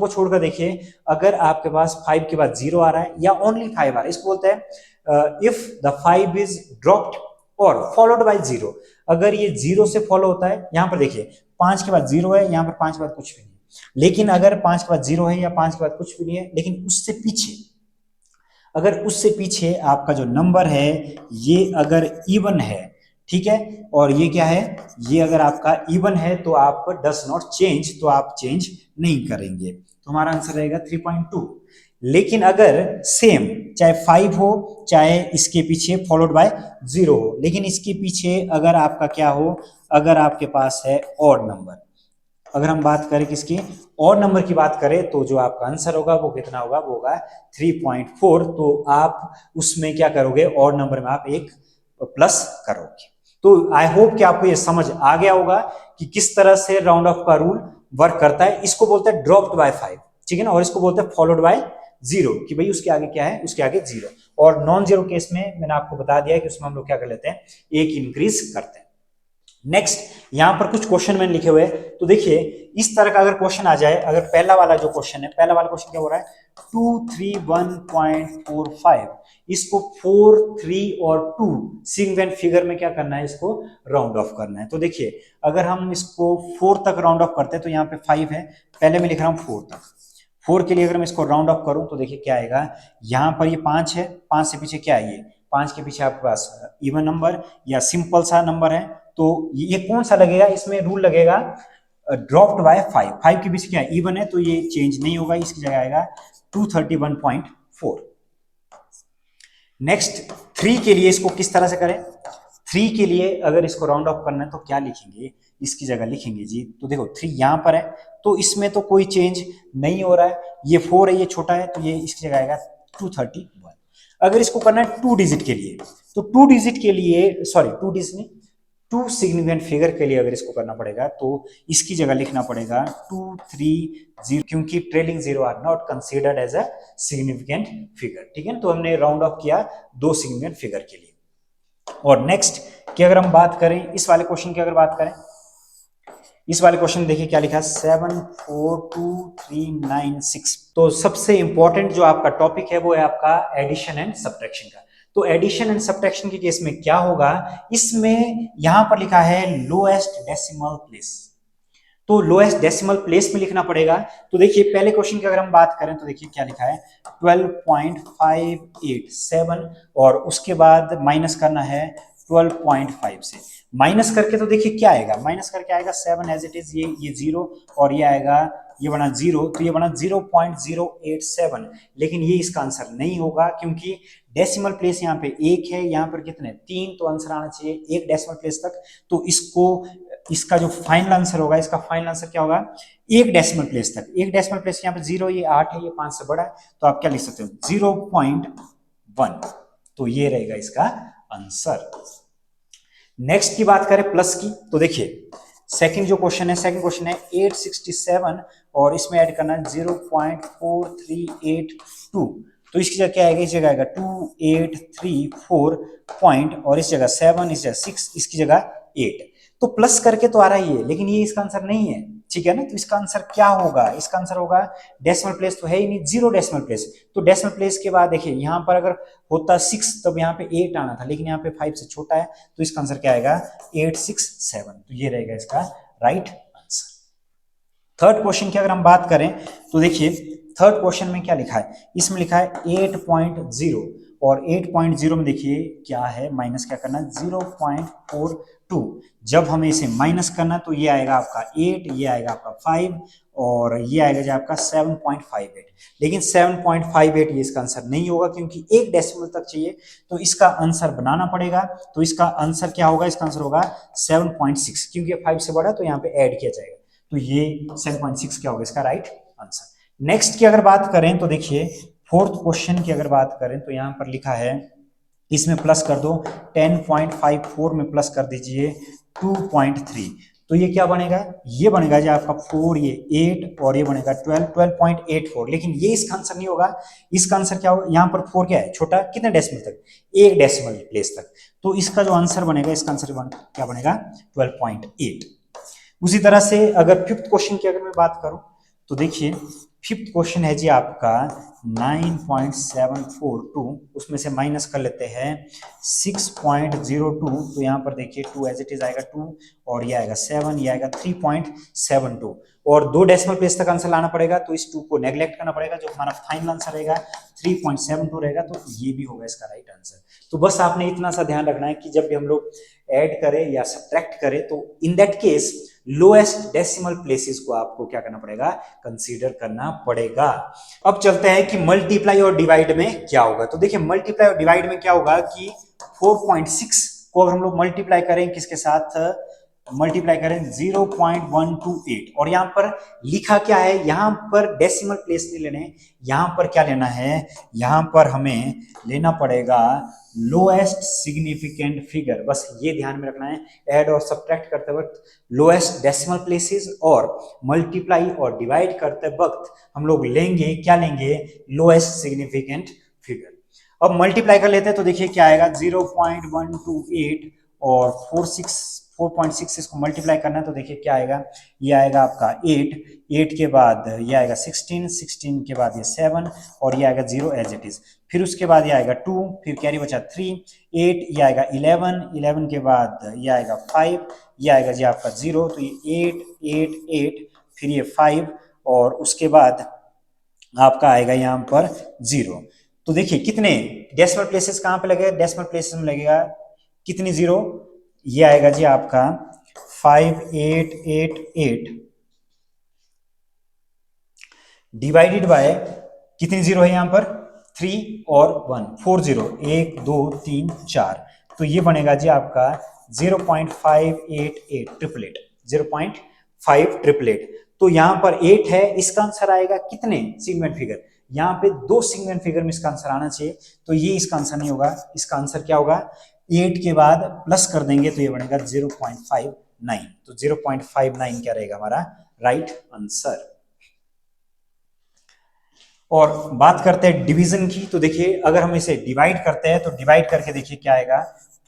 छोड़कर देखिए, अगर आपके पास 5 के बाद 0 आ रहा है या ओनली 5 आ रहा है, इसको बोलते हैं इफ द 5 इज ड्रॉप्ड और फॉलोड बाय 0। अगर ये 0 से फॉलो होता है, यहां पर देखिए 5 के बाद 0 है, यहां पर 5 के बाद कुछ भी नहीं, लेकिन अगर 5 के बाद 0 है या 5 के बाद कुछ भी नहीं है, लेकिन उससे पीछे, अगर उससे पीछे आपका जो नंबर है ये अगर इवन है, ठीक है। और ये क्या है, ये अगर आपका इवन है तो आप डस नॉट चेंज, तो आप चेंज नहीं करेंगे, तो हमारा आंसर रहेगा 3.2। लेकिन अगर सेम, चाहे 5 हो चाहे इसके पीछे फॉलोड बाय 0 हो, लेकिन इसके पीछे अगर आपका क्या हो, अगर आपके पास है ऑड नंबर, अगर हम बात करें किसकी, और नंबर की बात करें, तो जो आपका आंसर होगा वो कितना होगा, वो होगा 3.4। तो आप उसमें क्या करोगे, और नंबर में आप एक प्लस करोगे। तो आई होप कि आपको ये समझ आ गया होगा कि किस तरह से राउंड ऑफ का रूल वर्क करता है। इसको बोलते हैं ड्रॉप्ड बाय 5, ठीक है ना, और इसको बोलते हैं फॉलोड बाय 0, कि भाई उसके आगे क्या है, उसके आगे 0। और नॉन जीरो केस में मैंने आपको बता दिया कि उसमें हम लोग क्या कर लेते हैं, एक इंक्रीज करते हैं। नेक्स्ट, यहां पर कुछ क्वेश्चन मैंने लिखे हुए हैं, तो देखिए इस तरह का अगर क्वेश्चन आ जाए, अगर पहला वाला जो क्वेश्चन है, पहला वाला क्वेश्चन क्या हो रहा है, 231.45, इसको 4, 3 और 2 सिग्निफिकेंट फिगर में क्या करना है, इसको राउंड ऑफ करना है। तो देखिए अगर हम इसको 4 तक राउंड ऑफ करते हैं, तो यहाँ पे 5 है, पहले मैं लिख रहा हूँ 4 तक। 4 के लिए अगर मैं इसको राउंड ऑफ करूं तो देखिए क्या आएगा, यहां पर ये 5 है, 5 से पीछे क्या है, ये 5 के पीछे आपके पास इवन नंबर या सिंपल सा नंबर है, तो ये कौन सा लगेगा, इसमें रूल लगेगा ड्रॉप्ड बाय 5। 5 के पीछे क्या है, इवन है, तो ये चेंज नहीं होगा, इसकी जगह आएगा 231.4। नेक्स्ट, 3 के लिए इसको किस तरह से करें, 3 के लिए अगर इसको राउंड ऑफ करना है तो क्या लिखेंगे, इसकी जगह लिखेंगे जी, तो देखो 3 यहां पर है, तो इसमें तो कोई चेंज नहीं हो रहा है, ये 4 है, ये छोटा है, तो ये इसकी जगह आएगा 231। अगर इसको करना है 2 डिजिट के लिए, तो 2 डिजिट के लिए, सॉरी 2 डिजिट नहीं, 2 सिग्निफिकेंट फिगर के लिए अगर इसको करना पड़ेगा, तो इसकी जगह लिखना पड़ेगा 230, क्योंकि trailing zero are not considered as a significant figure, ठीक है। तो हमने राउंड ऑफ किया 2 सिग्निफिकेंट फिगर के लिए। और नेक्स्ट की अगर हम बात करें, इस वाले क्वेश्चन की अगर बात करें, इस वाले क्वेश्चन देखिए क्या लिखा है, 742396। तो सबसे इंपॉर्टेंट जो आपका टॉपिक है वो है आपका एडिशन एंड सब्ट्रैक्शन का। तो एडिशन एंड सब्ट्रैक्शन के केस में क्या होगा, इसमें यहां पर लिखा है लोएस्ट डेसिमल प्लेस, तो लोएस्ट डेसिमल प्लेस में लिखना पड़ेगा। तो देखिए पहले क्वेश्चन की अगर हम बात करें, तो देखिए क्या लिखा है 12.587, और उसके बाद माइनस करना है 12.5 से, माइनस करके तो देखिए क्या आएगा, माइनस करके आएगा 7 एज इट इज, ये 0, और ये आएगा, ये बना 0, तो ये बना 0.087। लेकिन ये इसका आंसर नहीं होगा, क्योंकि डेसिमल प्लेस यहाँ पे 1 है, यहाँ पर कितने 3, तो आंसर आना चाहिए 1 डेसिमल प्लेस तक। तो इसको, इसका जो फाइनल आंसर होगा, इसका फाइनल आंसर क्या होगा, 1 डेसिमल प्लेस तक। 1 डेसिमल प्लेस यहाँ पे 0, ये 8 है, ये 5 से बड़ा है, तो आप क्या लिख सकते हो 0.1, तो ये रहेगा इसका आंसर। नेक्स्ट की बात करें प्लस की, तो देखिए सेकंड जो क्वेश्चन है, सेकंड क्वेश्चन है 867, और इसमें ऐड करना है 0.4382, तो इसकी जगह क्या आएगा, इस जगह आएगा 2834 पॉइंट, और इस जगह 7, इस जगह 6, इसकी जगह 8। तो प्लस करके तो आ रहा ही है, लेकिन ये इसका आंसर नहीं है, ठीक है ना। तो इसका आंसर क्या होगा, इसका आंसर होगा, डेसिमल प्लेस तो है ही नहीं, 0 डेसिमल प्लेस। तो डेसिमल प्लेस के बाद देखिए यहाँ पर अगर होता 6, तब यहाँ पे 8 आना था, लेकिन यहाँ पे 5 से छोटा है, तो इसका आंसर क्या आएगा 867, तो ये रहेगा इसका राइट आंसर। थर्ड क्वेश्चन की अगर हम बात करें, तो देखिए थर्ड क्वेश्चन में क्या लिखा है, इसमें लिखा है 8.0, और 8.0 में देखिए क्या है, माइनस क्या करना है 0.42। जब हमें इसे माइनस करना, तो ये आएगा आपका 8, ये आएगा आपका 5, और ये आएगा जो आपका 7.58। लेकिन 7.58 ये इसका आंसर नहीं होगा, क्योंकि 1 डेसिमल तक चाहिए, तो इसका आंसर बनाना पड़ेगा। तो इसका आंसर क्या होगा, इसका आंसर होगा 7.6, क्योंकि 5 से बड़ा, तो यहाँ पे ऐड किया जाएगा, तो ये 7.6 क्या होगा इसका राइट आंसर। नेक्स्ट की अगर बात करें, तो देखिए फोर्थ क्वेश्चन की अगर बात करें, तो यहां पर लिखा है, इसमें प्लस कर दो, 10.54 में प्लस कर दीजिए 2.3, तो ये क्या बनेगा, ये बनेगा जो आपका 4, ये 8, और ये बनेगा 12.84। लेकिन ये इसका आंसर नहीं होगा, इसका आंसर क्या होगा, यहाँ पर 4 क्या है, छोटा, कितने डेसिमल तक, 1 डेसिमल प्लेस तक। तो इसका जो आंसर बनेगा, इसका आंसर क्या बनेगा 12.8। उसी तरह से अगर फिफ्थ क्वेश्चन की अगर मैं बात करूं, तो देखिए फिफ्थ क्वेश्चन है जी आपका 9.742, उसमें से माइनस कर लेते हैं 6.02। तो यहाँ पर देखिए 2 एज इट इज आएगा 2, और ये आएगा 7, ये आएगा 3.72, और 2 डेसिमल प्लेस तक आंसर लाना पड़ेगा, तो इस 2 को नेग्लेक्ट करना पड़ेगा, जो हमारा फाइनल आंसर रहेगा 3.72 रहेगा, तो ये भी होगा इसका राइट आंसर। तो बस आपने इतना सा ध्यान रखना है कि जब भी हम लोग ऐड करें या सब्ट्रैक्ट करें, तो in that case lowest decimal places को आपको क्या करना पड़ेगा, कंसीडर करना पड़ेगा। अब चलते हैं कि मल्टीप्लाई और डिवाइड में क्या होगा। तो देखिए मल्टीप्लाई और डिवाइड में क्या होगा कि 4.6 को अगर हम लोग मल्टीप्लाई करें किसके साथ, मल्टीप्लाई करें 0.128, और यहां पर लिखा क्या है, यहां पर डेसिमल प्लेस नहीं लेने, यहां पर क्या लेना है, यहां पर हमें लेना पड़ेगा लोएस्ट सिग्निफिकेंट फिगर। बस ये ध्यान में रखना है, ऐड और सब्ट्रैक्ट करते वक्त लोएस्ट डेसिमल प्लेसेस, और मल्टीप्लाई और डिवाइड करते वक्त हम लोग लेंगे क्या, लेंगे लोएस्ट सिग्निफिकेंट फिगर। अब मल्टीप्लाई कर लेते हैं, तो देखिए क्या आएगा 0.128 और 4.6 इसको मल्टीप्लाई करना है, तो देखिए क्या आएगा, ये आएगा आपका 8 के बाद ये आएगा 16 के बाद ये 7, और ये आएगा 0 एज इट इज। फिर उसके बाद ये आएगा 2, फिर कैरी बचा 3, 8, ये आएगा 11 के बाद ये आएगा 5, ये आएगा जी आपका 0, तो ये 8, फिर ये 5, और उसके बाद आपका आएगा यहाँ पर 0। तो देखिए कितने डेसिमल प्लेसेस कहां पे लगेगा, डेसिमल प्लेसेस में लगेगा कितनी 0, ये आएगा जी आपका 5888 डिवाइडेड बाय कितनी 0 है यहां पर, 3 और 1, 40, 1 2 3 4, तो ये बनेगा जी आपका 0.588 ट्रिपलेट, 0.588। तो यहां पर 8 है, इसका आंसर आएगा कितने सिगमेंट फिगर, यहाँ पे 2 सिगमेंट फिगर में इसका आंसर आना चाहिए, तो ये इसका आंसर नहीं होगा, इसका आंसर क्या होगा, 8 के बाद प्लस कर देंगे तो ये बनेगा 0.59, तो 0.59 क्या रहेगा हमारा राइट आंसर। और बात करते हैं डिवीजन की, तो देखिए अगर हम इसे डिवाइड करते हैं, तो डिवाइड करके देखिए क्या आएगा,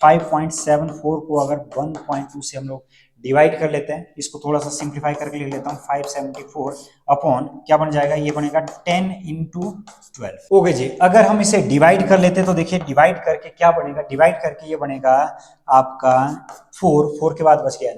5.74 को अगर 1.2 से हम लोग डिवाइड कर लेते हैं, इसको थोड़ा सा सिंप्लीफाई करके लिख लेता हूँ, 574 अपॉन क्या बन जाएगा, ये बनेगा 10 into 12। ओके जी, अगर हम इसे डिवाइड कर लेते हैं, तो देखिए डिवाइड करके क्या बनेगा, डिवाइड करके ये बनेगा आपका 4 के बाद बच गया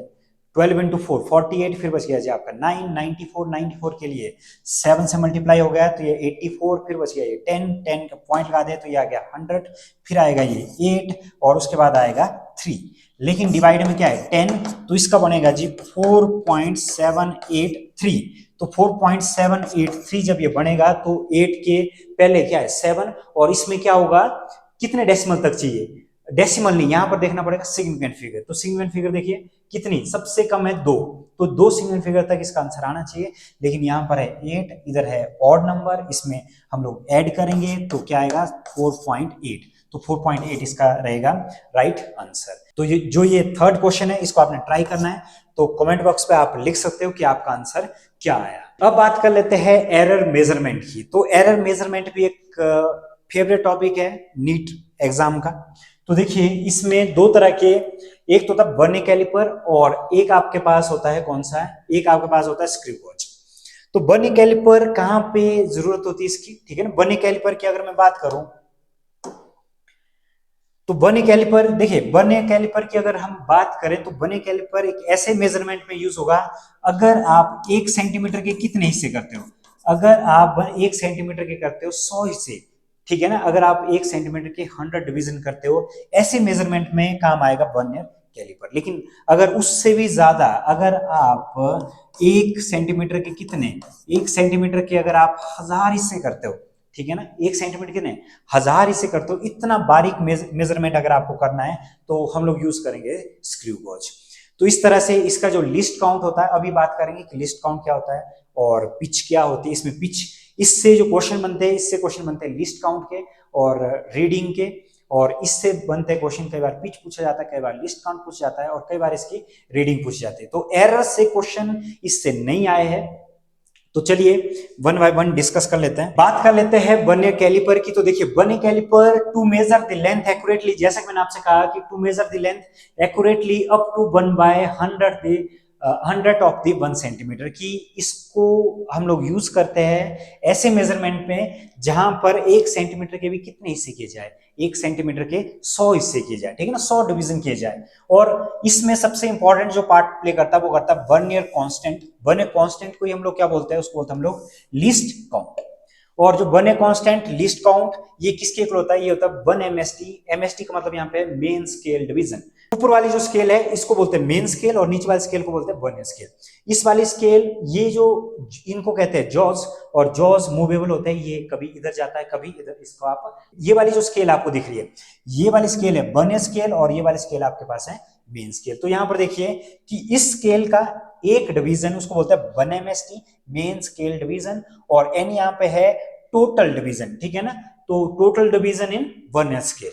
12 into 4 48, फिर बच गया जी आपका 9 94 के लिए 7 से मल्टीप्लाई हो गया, तो ये 84, फिर बच गया ये 10 का पॉइंट लगा दे तो ये आ गया 100, फिर आएगा ये 8, और उसके बाद आएगा 3। लेकिन डिवाइड में क्या है 10, तो इसका बनेगा जी 4.783। तो 4.783 जब ये बनेगा, तो 8 के पहले क्या है 7, और इसमें क्या होगा, कितने डेसिमल तक चाहिए, डेसिमल नहीं, यहां पर देखना पड़ेगा सिग्निफिकेंट फिगर। तो सिग्निफिकेंट फिगर देखिए कितनी, सबसे कम है 2, तो 2 सिग्निफिकेंट फिगर तक इसका आंसर आना चाहिए, लेकिन यहां पर है 8, इधर है ऑड नंबर, इसमें हम लोग ऐड करेंगे तो क्या आएगा 4.8, तो 4.8 इसका रहेगा राइट आंसर। तो ये थर्ड क्वेश्चन है, इसको आपने ट्राई करना है, तो कमेंट बॉक्स पे आप लिख सकते हो कि आपका आंसर क्या आया। अब बात कर लेते हैं एरर मेजरमेंट की। तो एरर मेजरमेंट भी एक फेवरेट टॉपिक है नीट एग्जाम का। तो देखिए इसमें 2 तरह के, एक तो होता है बर्निंग कैलिपर, और एक आपके पास होता है कौन सा, एक आपके पास होता है स्क्रू गॉज। तो बर्निंग कैलिपर कहां पे जरूरत होती है इसकी, ठीक है ना। बर्निंग कैलिपर की अगर मैं बात करूं, तो बर्निंग कैलिपर, देखिए बर्निंग कैलिपर की अगर हम बात करें, तो बर्निंग कैलिपर एक ऐसे मेजरमेंट में यूज होगा अगर आप 1 सेंटीमीटर के कितने हिस्से करते हो, अगर आप 1 सेंटीमीटर के करते हो 100 हिस्से, ठीक है ना, अगर आप 1 सेंटीमीटर के 100 डिवीजन करते हो, ऐसे मेजरमेंट में काम आएगा बर्नियर कैलिपर। लेकिन अगर उससे भी ज्यादा, अगर आप 1 सेंटीमीटर के कितने, 1 सेंटीमीटर के अगर आप 1000 हिस्से करते हो, ठीक है ना, 1 सेंटीमीटर कितने 1000 हिस्से करते हो, इतना बारीक मेजरमेंट अगर आपको करना है, तो हम लोग यूज करेंगे स्क्रू गॉज। तो इस तरह से इसका जो लिस्ट काउंट होता है, अभी बात करेंगे कि लिस्ट काउंट क्या होता है और पिच क्या होती है। इसमें पिच, इससे जो क्वेश्चन बनते हैं, इससे क्वेश्चन बनते हैं लिस्ट काउंट के और रीडिंग के, और इससे बनते हैं क्वेश्चन, कई बार पिच पूछा जाता है, कई बार लिस्ट काउंट पूछा जाता है, और कई बार इसकी रीडिंग पूछी जाती है। तो एरर से क्वेश्चन इससे नहीं आए हैं, तो चलिए वन बाय वन डिस्कस कर लेते हैं। बात कर लेते हैं बर्नियर कैलिपर की। तो देखिए vernier calliper to measure the length accurately, जैसा कि मैंने आपसे कहा कि to measure the length accurately up to 1/100 the 100 of the 1 centimetre की। इसको हम लोग यूज करते हैं ऐसे मेजरमेंट में जहां पर 1 सेंटीमीटर के भी कितने हिस्से किए जाए, 1 सेंटीमीटर के 100 हिस्से किए जाए, ठीक है ना, 100 डिवीजन किए जाए। और इसमें सबसे इंपॉर्टेंट जो पार्ट प्ले करता है वो करता है वर्नियर कांस्टेंट। वर्नियर कांस्टेंट को ही हम लोग क्या बोलते हैं, उसको बोलते हैं हम लोग लीस्ट काउंट। और जो वर्नियर कांस्टेंट लीस्ट काउंट ये किसके इक्वल होता है, ये होता है 1 एमएसटी। एमएसटी का मतलब यहाँ पे मेन स्केल डिवीजन। ऊपर वाली जो स्केल है इसको बोलते हैं मेन स्केल और नीचे वाली स्केल को बोलते हैं वर्नियर स्केल। इस वाली स्केल ये जो इनको कहते हैं जॉज, और जॉज मूवेबल होते हैं, ये कभी इधर जाता है कभी इधर। इसको आप ये वाली जो स्केल आपको दिख रही है ये वाली स्केल है वर्नियर स्केल और ये वाली स्केल आपके पास है मेन स्केल। तो यहां पर देखिए कि इस स्केल का एक डिवीजन उसको बोलते हैं 1 एमएसटी मेन स्केल डिवीजन, और एन यहां पे है टोटल डिवीजन, ठीक है ना। तो total division in vernier scale.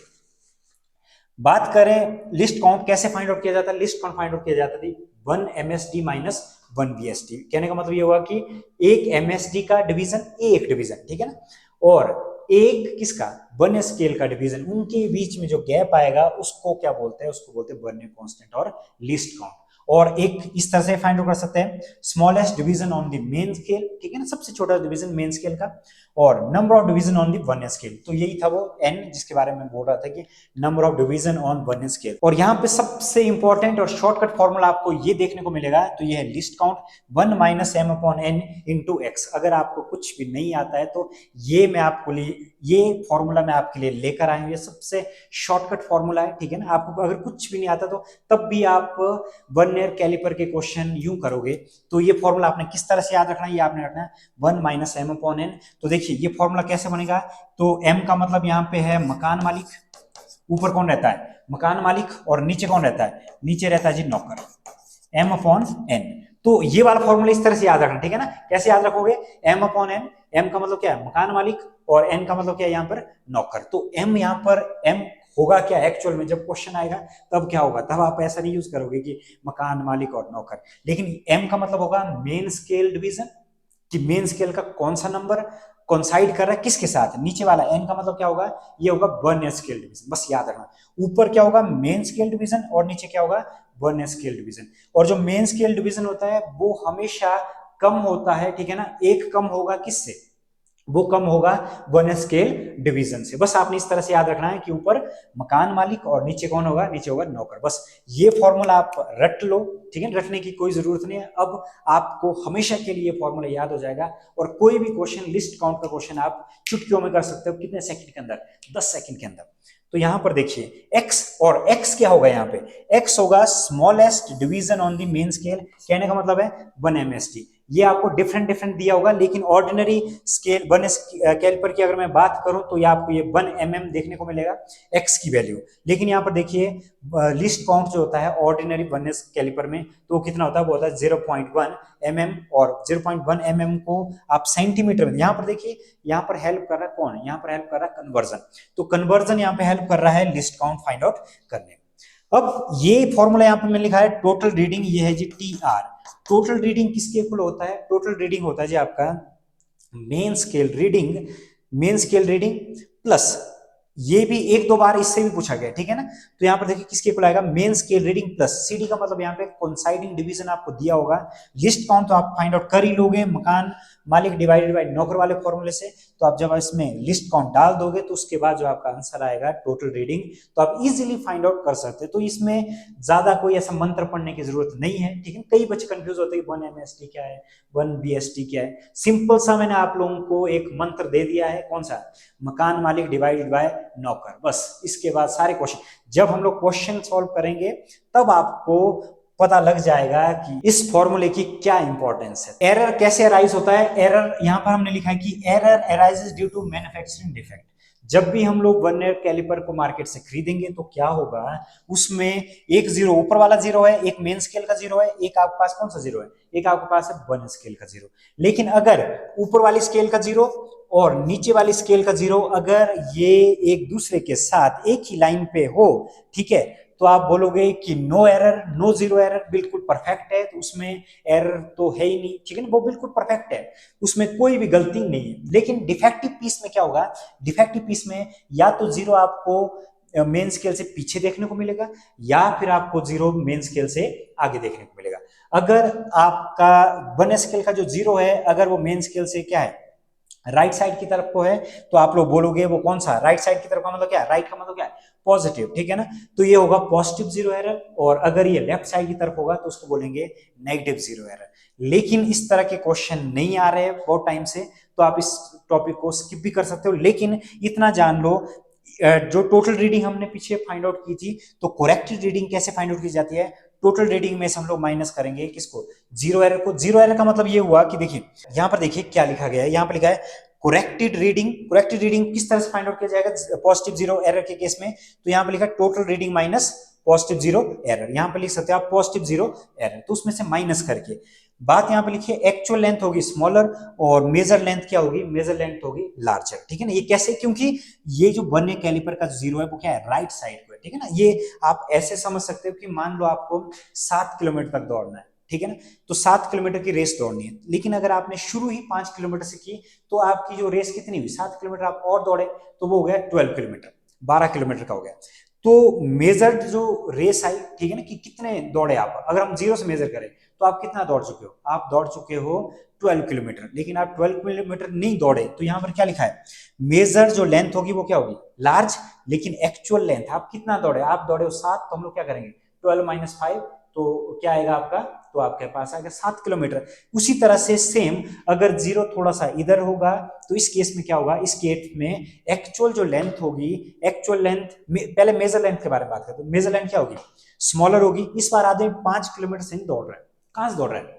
बात करें लिस्ट काउंट कैसे फाइंड आउट किया जाता है, लिस्ट काउंट फाइंड आउट किया जाता है 1 एमएसडी माइनस 1 बीएसडी। कहने का मतलब ये होगा कि एक एमएसडी का डिवीजन एक डिवीजन, ठीक है ना, और एक किसका वर्नियर स्केल का डिवीजन, उनके बीच में जो गैप आएगा उसको क्या बोलते हैं, उसको बोलते हैं वर्नियर कांस्टेंट और लिस्ट काउंट। और एक इस तरह से फाइंड आउट कर सकते हैं smallest division on the main scale, ठीक है ना, सबसे छोटा डिवीजन मेन स्केल का, और number of division on the vernier scale. तो यही था वो एन जिसके बारे में बोल रहा था कि number of division on vernier scale. और यहाँ पे सबसे इंपॉर्टेंट और शॉर्टकट फॉर्मूला आपको ये देखने को मिलेगा, तो ये है least count 1 minus M upon N into X. अगर आपको कुछ भी नहीं आता है तो ये मैं आपको ये फॉर्मूला मैं आपके लिए लेकर आए हूं। ये सबसे शॉर्टकट फॉर्मूला है, ठीक है ना। आपको अगर कुछ भी नहीं आता तो तब भी आप वर्नियर कैलिपर के क्वेश्चन यूं करोगे। तो ये फॉर्मूला आपने किस तरह से याद रखना है, ये आपने रखना है 1 माइनस एम अपॉन एन। तो देखिए ये फॉर्मूला कैसे बनेगा, तो एम का मतलब यहाँ पे है मकान मालिक, ऊपर कौन रहता है मकान मालिक, और नीचे कौन रहता है, नीचे रहता है जी नौकर, एम अपॉन एन। तो ये वाला फॉर्मूला इस तरह से याद रखना, ठीक है ना। कैसे याद रखोगे, एम अपॉन एन, एम का मतलब क्या है मकान मालिक, और एन का मतलब क्या है यहाँ पर नौकर। तो एम यहाँ पर एम होगा क्या एक्चुअल में, जब क्वेश्चन आएगा तब क्या होगा, तब आप ऐसा नहीं यूज करोगे कि मकान मालिक और नौकर, लेकिन एम का मतलब होगा मेन स्केल डिवीजन, कि मेन स्केल का कौन सा नंबर कोइंसाइड कर रहा है किसके साथ, नीचे वाला। एन का मतलब क्या होगा, ये होगा वर्नियर स्केल डिवीजन, बस याद रखना। ऊपर क्या होगा मेन स्केल डिवीजन और नीचे क्या होगा वर्नियर स्केल डिवीजन। और जो मेन स्केल डिवीजन होता है वो हमेशा कम होता है, ठीक है ना, एक कम होगा किससे, वो कम होगा वर्नियर स्केल डिवीजन से। बस आपने इस तरह से याद रखना है कि ऊपर मकान मालिक और नीचे कौन होगा, नीचे होगा नौकर। बस ये फॉर्मूला आप रट लो, ठीक है, रटने की कोई जरूरत नहीं है। अब आपको हमेशा के लिए फॉर्मूला याद हो जाएगा, और कोई भी क्वेश्चन लिस्ट काउंट का क्वेश्चन आप चुटकियों में कर सकते हो, कितने सेकंड के अंदर, 10 सेकंड के अंदर। तो यहां पर देखिए x, और x क्या होगा यहाँ पे, x होगा smallest division on the main scale. कहने का मतलब है 1 एमएसडी। ये आपको डिफरेंट डिफरेंट दिया होगा, लेकिन ऑर्डिनरी स्केल वर्नियर कैलिपर की अगर मैं बात करूं तो ये आपको ये 1 mm देखने को मिलेगा x की वैल्यू। लेकिन यहाँ पर देखिए लिस्ट काउंट जो होता है ऑर्डिनरी वर्नियर कैलिपर में, तो कितना होता है, वो होता है 0.1 mm, और 0.1 mm को आप सेंटीमीटर में, यहाँ पर देखिए यहाँ पर हेल्प कर रहा है कौन, यहाँ पर हेल्प कर रहा है कन्वर्जन। तो कन्वर्जन यहाँ पे हेल्प कर रहा है लिस्ट काउंट फाइंड आउट करने में। अब ये फॉर्मूला यहाँ पे मैंने लिखा है टोटल रीडिंग, ये है G T R. Total reading किसके इक्वल होता है, टोटल रीडिंग होता है जी आपका main scale reading, main scale reading plus, ये भी एक दो बार इससे भी पूछा गया, ठीक है ना। तो यहाँ पर देखिए किसके इक्वल आएगा, main scale reading plus CD का मतलब यहाँ पे कोइंसाइडिंग डिवीजन आपको दिया होगा। लिस्ट काउंट तो आप फाइंड आउट कर ही लोगे मकान मालिक डिवाइडेड बाय नौकर वाले फॉर्मूले से। तो आप जब इसमें लिस्ट काउंट डाल दोगे तो उसके बाद जो आपका आंसर आएगा टोटल रीडिंग, तो आप इजीली फाइंड आउट कर सकते हैं। तो इसमें ज्यादा कोई ऐसा मंत्र पढ़ने की जरूरत नहीं है, ठीक है। कई बच्चे कंफ्यूज होते हैं 1 एमएसटी क्या है, 1 बीएसटी क्या है। सिंपल सा मैंने आप लोगों को एक मंत्र दे दिया है, कौन सा, मकान मालिक डिवाइडेड बाय नौकर। बस इसके बाद सारे क्वेश्चन, जब हम लोग क्वेश्चन सॉल्व करेंगे तब आपको पता लग जाएगा कि इस फॉर्मूले की क्या इंपॉर्टेंस है। एरर कैसे अराइज होता है, एरर यहां पर हमने लिखा है कि error arises due to manufacturing defect. जब भी हम लोग वर्नियर कैलिपर को मार्केट से खरीदेंगे तो क्या होगा, उसमें एक जीरो, ऊपर वाला जीरो है, एक मेन स्केल का जीरो है, एक आपके पास कौन सा जीरो है, एक आपके पास है वर्नियर स्केल का जीरो। लेकिन अगर ऊपर वाली स्केल का जीरो और नीचे वाली स्केल का जीरो अगर ये एक दूसरे के साथ एक ही लाइन पे हो, ठीक है, तो आप बोलोगे कि no error, no zero error, बिल्कुल परफेक्ट है। तो उसमें एरर तो है ही नहीं, ठीक है ना, वो बिल्कुल परफेक्ट है, उसमें कोई भी गलती नहीं है। लेकिन डिफेक्टिव पीस में क्या होगा, डिफेक्टिव पीस में या तो जीरो आपको मेन स्केल से पीछे देखने को मिलेगा, या फिर आपको जीरो मेन स्केल से आगे देखने को मिलेगा। अगर आपका वन स्केल का जो 0 है, अगर वो मेन स्केल से क्या है, राइट साइड की तरफ को है, तो आप लोग बोलोगे वो कौन सा, राइट साइड की तरफ का मतलब क्या है, राइट का मतलब क्या है, पॉजिटिव, ठीक है ना। तो ये होगा पॉजिटिव 0 एरर, और अगर ये लेफ्ट साइड की तरफ होगा तो उसको बोलेंगे नेगेटिव 0 एरर। लेकिन इस तरह के क्वेश्चन नहीं आ रहे हैं बहुत टाइम से, तो आप इस टॉपिक को स्किप भी कर सकते हो। लेकिन इतना जान लो, जो टोटल रीडिंग हमने पीछे फाइंड आउट की थी, तो करेक्टेड रीडिंग कैसे फाइंड आउट की जाती है, टोटल रीडिंग में से हम लोग माइनस करेंगे किसको, 0 एरर को। 0 एरर का मतलब ये हुआ कि देखिए यहां पर देखिए क्या लिखा गया है, यहां पर लिखा है करेक्टेड रीडिंग। करेक्टेड रीडिंग किस तरह से फाइंड आउट किया जाएगा पॉजिटिव 0 एरर के केस में, तो यहां पर लिखा total reading minus positive 0 error. यहां पर लिख सकते हो आप पॉजिटिव 0 एरर, तो उसमें से माइनस करके बात यहां पे लिखिए, एक्चुअल लेंथ होगी स्मॉलर और मेजर लेंथ क्या होगी, मेजर लेंथ होगी लार्जर, ठीक है ना। ये कैसे, क्योंकि ये जो वर्नियर कैलिपर का 0 है वो क्या है, राइट साइड को है, ठीक है ना। ये आप ऐसे समझ सकते हो कि मान लो आपको 7 किलोमीटर तक दौड़ना है, ठीक है ना, तो 7 किलोमीटर की रेस दौड़नी है। लेकिन अगर आपने शुरू ही 5 किलोमीटर से की, तो आपकी जो रेस कितनी हुई, 7 किलोमीटर आप और दौड़े तो वो हो गया 12 किलोमीटर, 12 किलोमीटर का हो गया। तो मेजर्ड जो रेस आई, ठीक है ना, कि कितने दौड़े आप, अगर हम 0 से मेजर करें तो आप कितना दौड़ चुके हो, आप दौड़ चुके हो 12 किलोमीटर। लेकिन आप 12 किलोमीटर नहीं दौड़े, तो यहां पर क्या लिखा है, मेजर जो लेंथ होगी वो क्या होगी, लार्ज, लेकिन एक्चुअल लेंथ आप कितना दौड़े, आप दौड़े हो 7, तो हम लोग क्या करेंगे 12 माइनस 5, तो क्या आएगा आपका, तो आपके पास आएगा 7 किलोमीटर। उसी तरह से सेम अगर 0 थोड़ा सा इधर होगा, तो इस केस में क्या होगा, इस केस में एक्चुअल जो लेंथ होगी, एक्चुअल लेंथ, पहले मेजर लेंथ के बारे में बात करते हैं, मेजर लेंथ क्या होगी, स्मॉलर होगी। इस बार आदमी 5 किलोमीटर से नहीं दौड़ रहा है, कहां से दौड़ रहा है,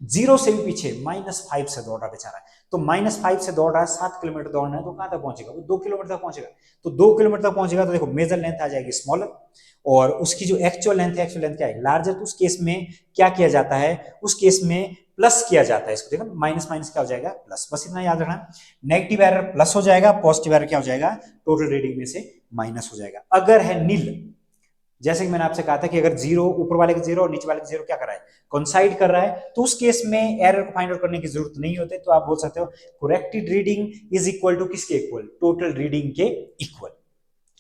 0 से भी पीछे -5 से दौड़ रहा बेचारा। तो -5 से दौड़ रहा है, 7 किलोमीटर दौड़ना है, तो कहां तक पहुंचेगा, वो 2 किलोमीटर तक पहुंचेगा। तो 2 किलोमीटर तक पहुंचेगा, तो देखो मेजर लेंथ आ जाएगी स्मॉलर, और उसकी जो एक्चुअल लेंथ है, एक्चुअल लेंथ क्या है, लार्जर। तो उस केस में क्या किया जाता है, उस केस में प्लस किया जाता है इसको, देखो माइनस माइनस क्या हो जाएगा, प्लस, बस इतना याद रखना। नेगेटिव एरर प्लस हो जाएगा, पॉजिटिव एरर क्या हो जाएगा, टोटल रीडिंग में से माइनस हो जाएगा। अगर है नील, जैसे कि मैंने आपसे कहा था कि अगर 0 ऊपर वाले का 0 और नीचे वाले का 0 क्या कर रहा है, कोइंसाइड कर रहा है, तो उस केस में एरर को फाइंड आउट करने की जरूरत नहीं होती। तो आप बोल सकते हो corrected reading is equal to किसके इक्वल, टोटल रीडिंग के इक्वल।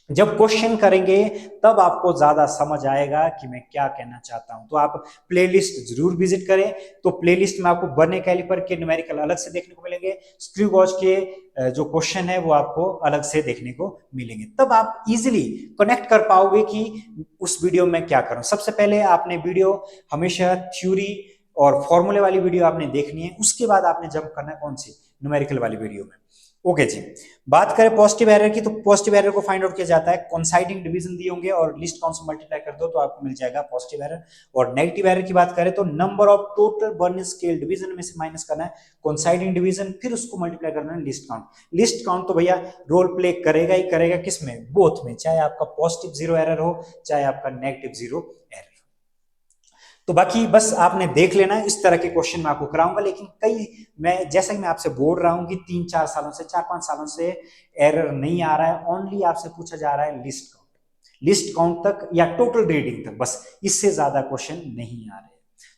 जब क्वेश्चन करेंगे तब आपको ज्यादा समझ आएगा कि मैं क्या कहना चाहता हूं। तो आप प्लेलिस्ट जरूर विजिट करें। तो प्लेलिस्ट में आपको वर्नियर कैलिपर के न्यूमेरिकल अलग से देखने को मिलेंगे, स्क्रू गॉज के जो क्वेश्चन है वो आपको अलग से देखने को मिलेंगे। तब आप इजीली कनेक्ट कर पाओगे कि उस वीडियो में क्या करूं। सबसे पहले आपने वीडियो हमेशा थ्योरी और फॉर्मूले वाली वीडियो आपने देखनी है, उसके बाद आपने जंप करना है कौन सी, न्यूमेरिकल वाली वीडियो में। ओके जी, बात करें पॉजिटिव एरर की, तो पॉजिटिव एरर को फाइंड आउट किया जाता है, कोइंसाइडिंग डिवीजन दिए होंगे और लिस्ट काउंट से मल्टीप्लाई कर दो तो आपको मिल जाएगा पॉजिटिव एरर। और नेगेटिव एरर की बात करें तो number of total vernier scale division में से माइनस करना है कोइंसाइडिंग डिवीजन, फिर उसको मल्टीप्लाई करना है लिस्ट काउंट। लिस्ट काउंट तो भैया रोल प्ले करेगा ही करेगा, किसमें, बोथ में, चाहे आपका पॉजिटिव 0 एरर हो चाहे आपका नेगेटिव 0 एरर। तो बाकी बस आपने देख लेना, इस तरह के क्वेश्चन मैं आपको कराऊंगा। लेकिन कई, मैं जैसा कि मैं आपसे बोल रहा हूं कि 3-4 सालों से, 4-5 सालों से एरर नहीं आ रहा है, ओनली आपसे पूछा जा रहा है लिस्ट काउंट, लिस्ट काउंट तक या टोटल रीडिंग तक, बस इससे ज्यादा क्वेश्चन नहीं आ रहे।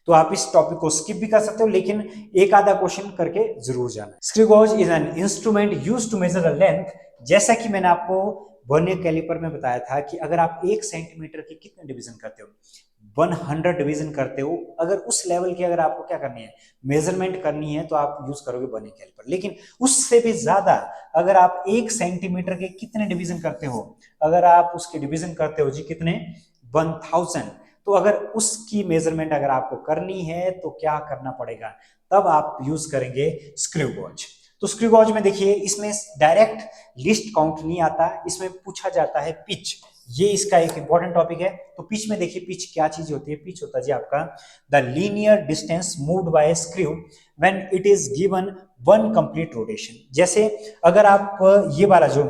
तो आप इस टॉपिक को स्किप भी कर सकते हो, लेकिन एक आधा क्वेश्चन करके जरूर जाना। Screw gauge is an instrument used to measure a length. जैसा कि मैंने आपको वर्नियर कैलिपर में बताया था कि अगर आप 1 सेंटीमीटर के कितने डिवीजन करते हो, 100 डिवीजन करते हो, अगर उस लेवल की अगर आपको क्या करनी है, मेजरमेंट करनी है, तो आप यूज करोगे वर्नियर कैलिपर। लेकिन उससे भी ज्यादा अगर आप 1 सेंटीमीटर के कितने डिवीजन करते हो, अगर आप उसके डिवीजन करते हो जी कितने, 1000, तो अगर उसकी मेजरमेंट अगर आपको करनी है तो क्या करना पड़ेगा, तब आप यूज करेंगे स्क्रू गॉज। तो स्क्रू गॉज में देखिए, इसमें डायरेक्ट लिस्ट काउंट नहीं आता, इसमें पूछा जाता है पिच, ये इसका एक इंपॉर्टेंट टॉपिक है। तो पिच में देखिए, पिच क्या चीज होती है, पिच होता है जी आपका the linear distance moved by screw when it is given one complete rotation. जैसे अगर आप ये वाला जो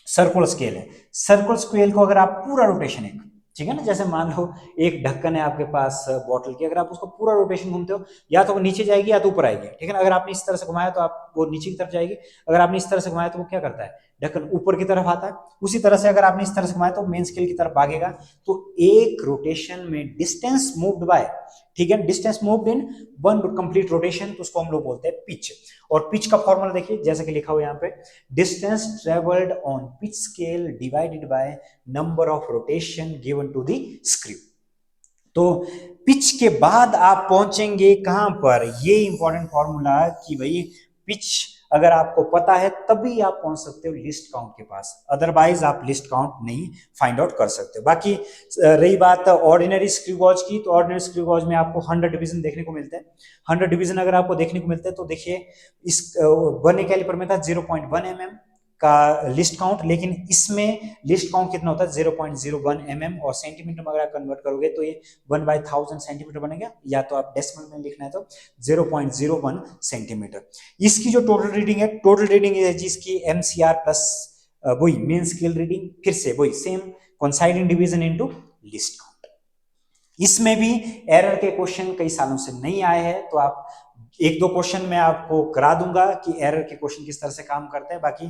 सर्कुलर स्केल है, सर्कुलर स्केल को अगर आप पूरा रोटेशन, एक, ठीक है ना, जैसे मान लो एक ढक्कन है आपके पास बॉटल की, अगर आप उसको पूरा रोटेशन घूमते हो, या तो वो नीचे जाएगी या तो ऊपर आएगी, ठीक है ना। अगर आपने इस तरह से घुमाया तो आप वो नीचे की तरफ जाएगी, अगर आपने इस तरह से घुमाया तो वो क्या करता है, ढक्कन ऊपर की तरफ आता है। उसी तरह से अगर आपने इस तरह से घुमाया तो मेन स्केल की तरफ भागेगा। तो एक रोटेशन में डिस्टेंस मूव्ड बाय, ठीक है, distance moved in one complete rotation, तो उसको हम लोग बोलते हैं पिच। और पिच का फॉर्मूला देखिए, जैसे कि लिखा हुआ है यहाँ पे, distance travelled on pitch scale divided by number of rotation given to the screw. तो पिच के बाद आप पहुंचेंगे कहां पर, ये इंपॉर्टेंट फॉर्मूला कि भाई पिच अगर आपको पता है तभी आप पहुंच सकते हो लिस्ट काउंट के पास, अदरवाइज आप लिस्ट काउंट नहीं फाइंड आउट कर सकते हो। बाकी रही बात ऑर्डिनरी स्क्रू गॉज की, तो ऑर्डिनरी स्क्रू गॉज में आपको 100 डिवीजन देखने को मिलते हैं। 100 डिवीजन अगर आपको देखने को मिलते हैं तो देखिए इस बर्निंग कैलिपर में था 0.1 mm का लिस्ट काउंट, लेकिन इसमें लिस्ट काउंट कितना होता है 0.01 mm, और सेंटीमीटर में अगर आप कन्वर्ट करोगे तो ये 1/1000 सेंटीमीटर बनेगा, या तो आप डेसिमल में लिखना है तो 0.01 सेंटीमीटर। इसकी जो टोटल रीडिंग है, टोटल रीडिंग है जिसकी MCR प्लस वही मेन स्केल रीडिंग, फिर से वही same coinciding division into list count. इसमें भी एरर के क्वेश्चन कई सालों से नहीं आए हैं, तो आप एक दो क्वेश्चन मैं आपको करा दूंगा कि एरर के क्वेश्चन किस तरह से काम करते हैं, बाकी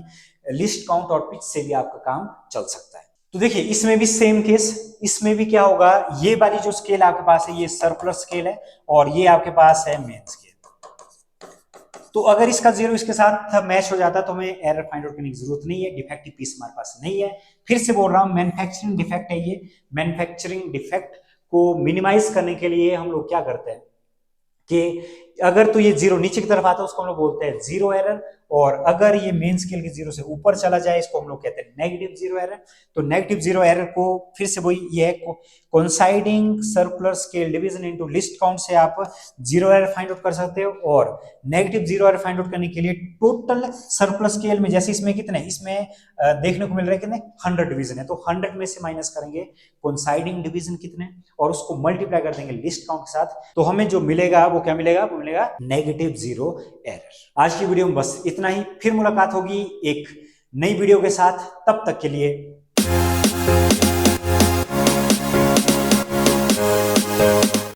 लिस्ट काउंट और पिच से भी आपका काम चल सकता है। तो देखिए इसमें भी सेम केस, इसमें भी क्या होगा, ये वाली जो स्केल आपके पास है ये सर्कुलर स्केल है और ये आपके पास है मेन स्केल। तो अगर इसका जीरो इसके साथ मैच हो जाता तो हमें एरर फाइंड आउट करने की जरूरत नहीं है, डिफेक्टिव पीस हमारे पास नहीं है। फिर से बोल रहा हूं मैन्युफैक्चरिंग डिफेक्ट है ये। मैन्युफैक्चरिंग डिफेक्ट को मिनिमाइज करने के लिए हम लोग क्या करते हैं कि अगर तो ये जीरो नीचे की तरफ आता है उसको हम लोग बोलते हैं जीरो एरर, और अगर ये मेन स्केल के जीरो से ऊपर चला जाए इसको हम लोग कहते हैं नेगेटिव जीरो एरर। तो नेगेटिव जीरो एरर को फिर से वही ये है coinciding circular scale division into list count से आप जीरो एरर फाइंड आउट कर सकते हो, और negative zero error find out करने के लिए टोटल सर्कुलर स्केल में जैसे इसमें कितने, इसमें देखने को मिल रहा है कितने 100 डिवीजन है, तो 100 में से माइनस करेंगे कोइंसाइडिंग डिवीजन कितने और उसको मल्टीप्लाई कर देंगे लिस्ट काउंट के साथ, तो हमें जो मिलेगा वो क्या मिलेगा, वो मिलेगा नेगेटिव जीरो एरर। आज की वीडियो में बस इतना ही, फिर मुलाकात होगी एक नई वीडियो के साथ, तब तक के लिए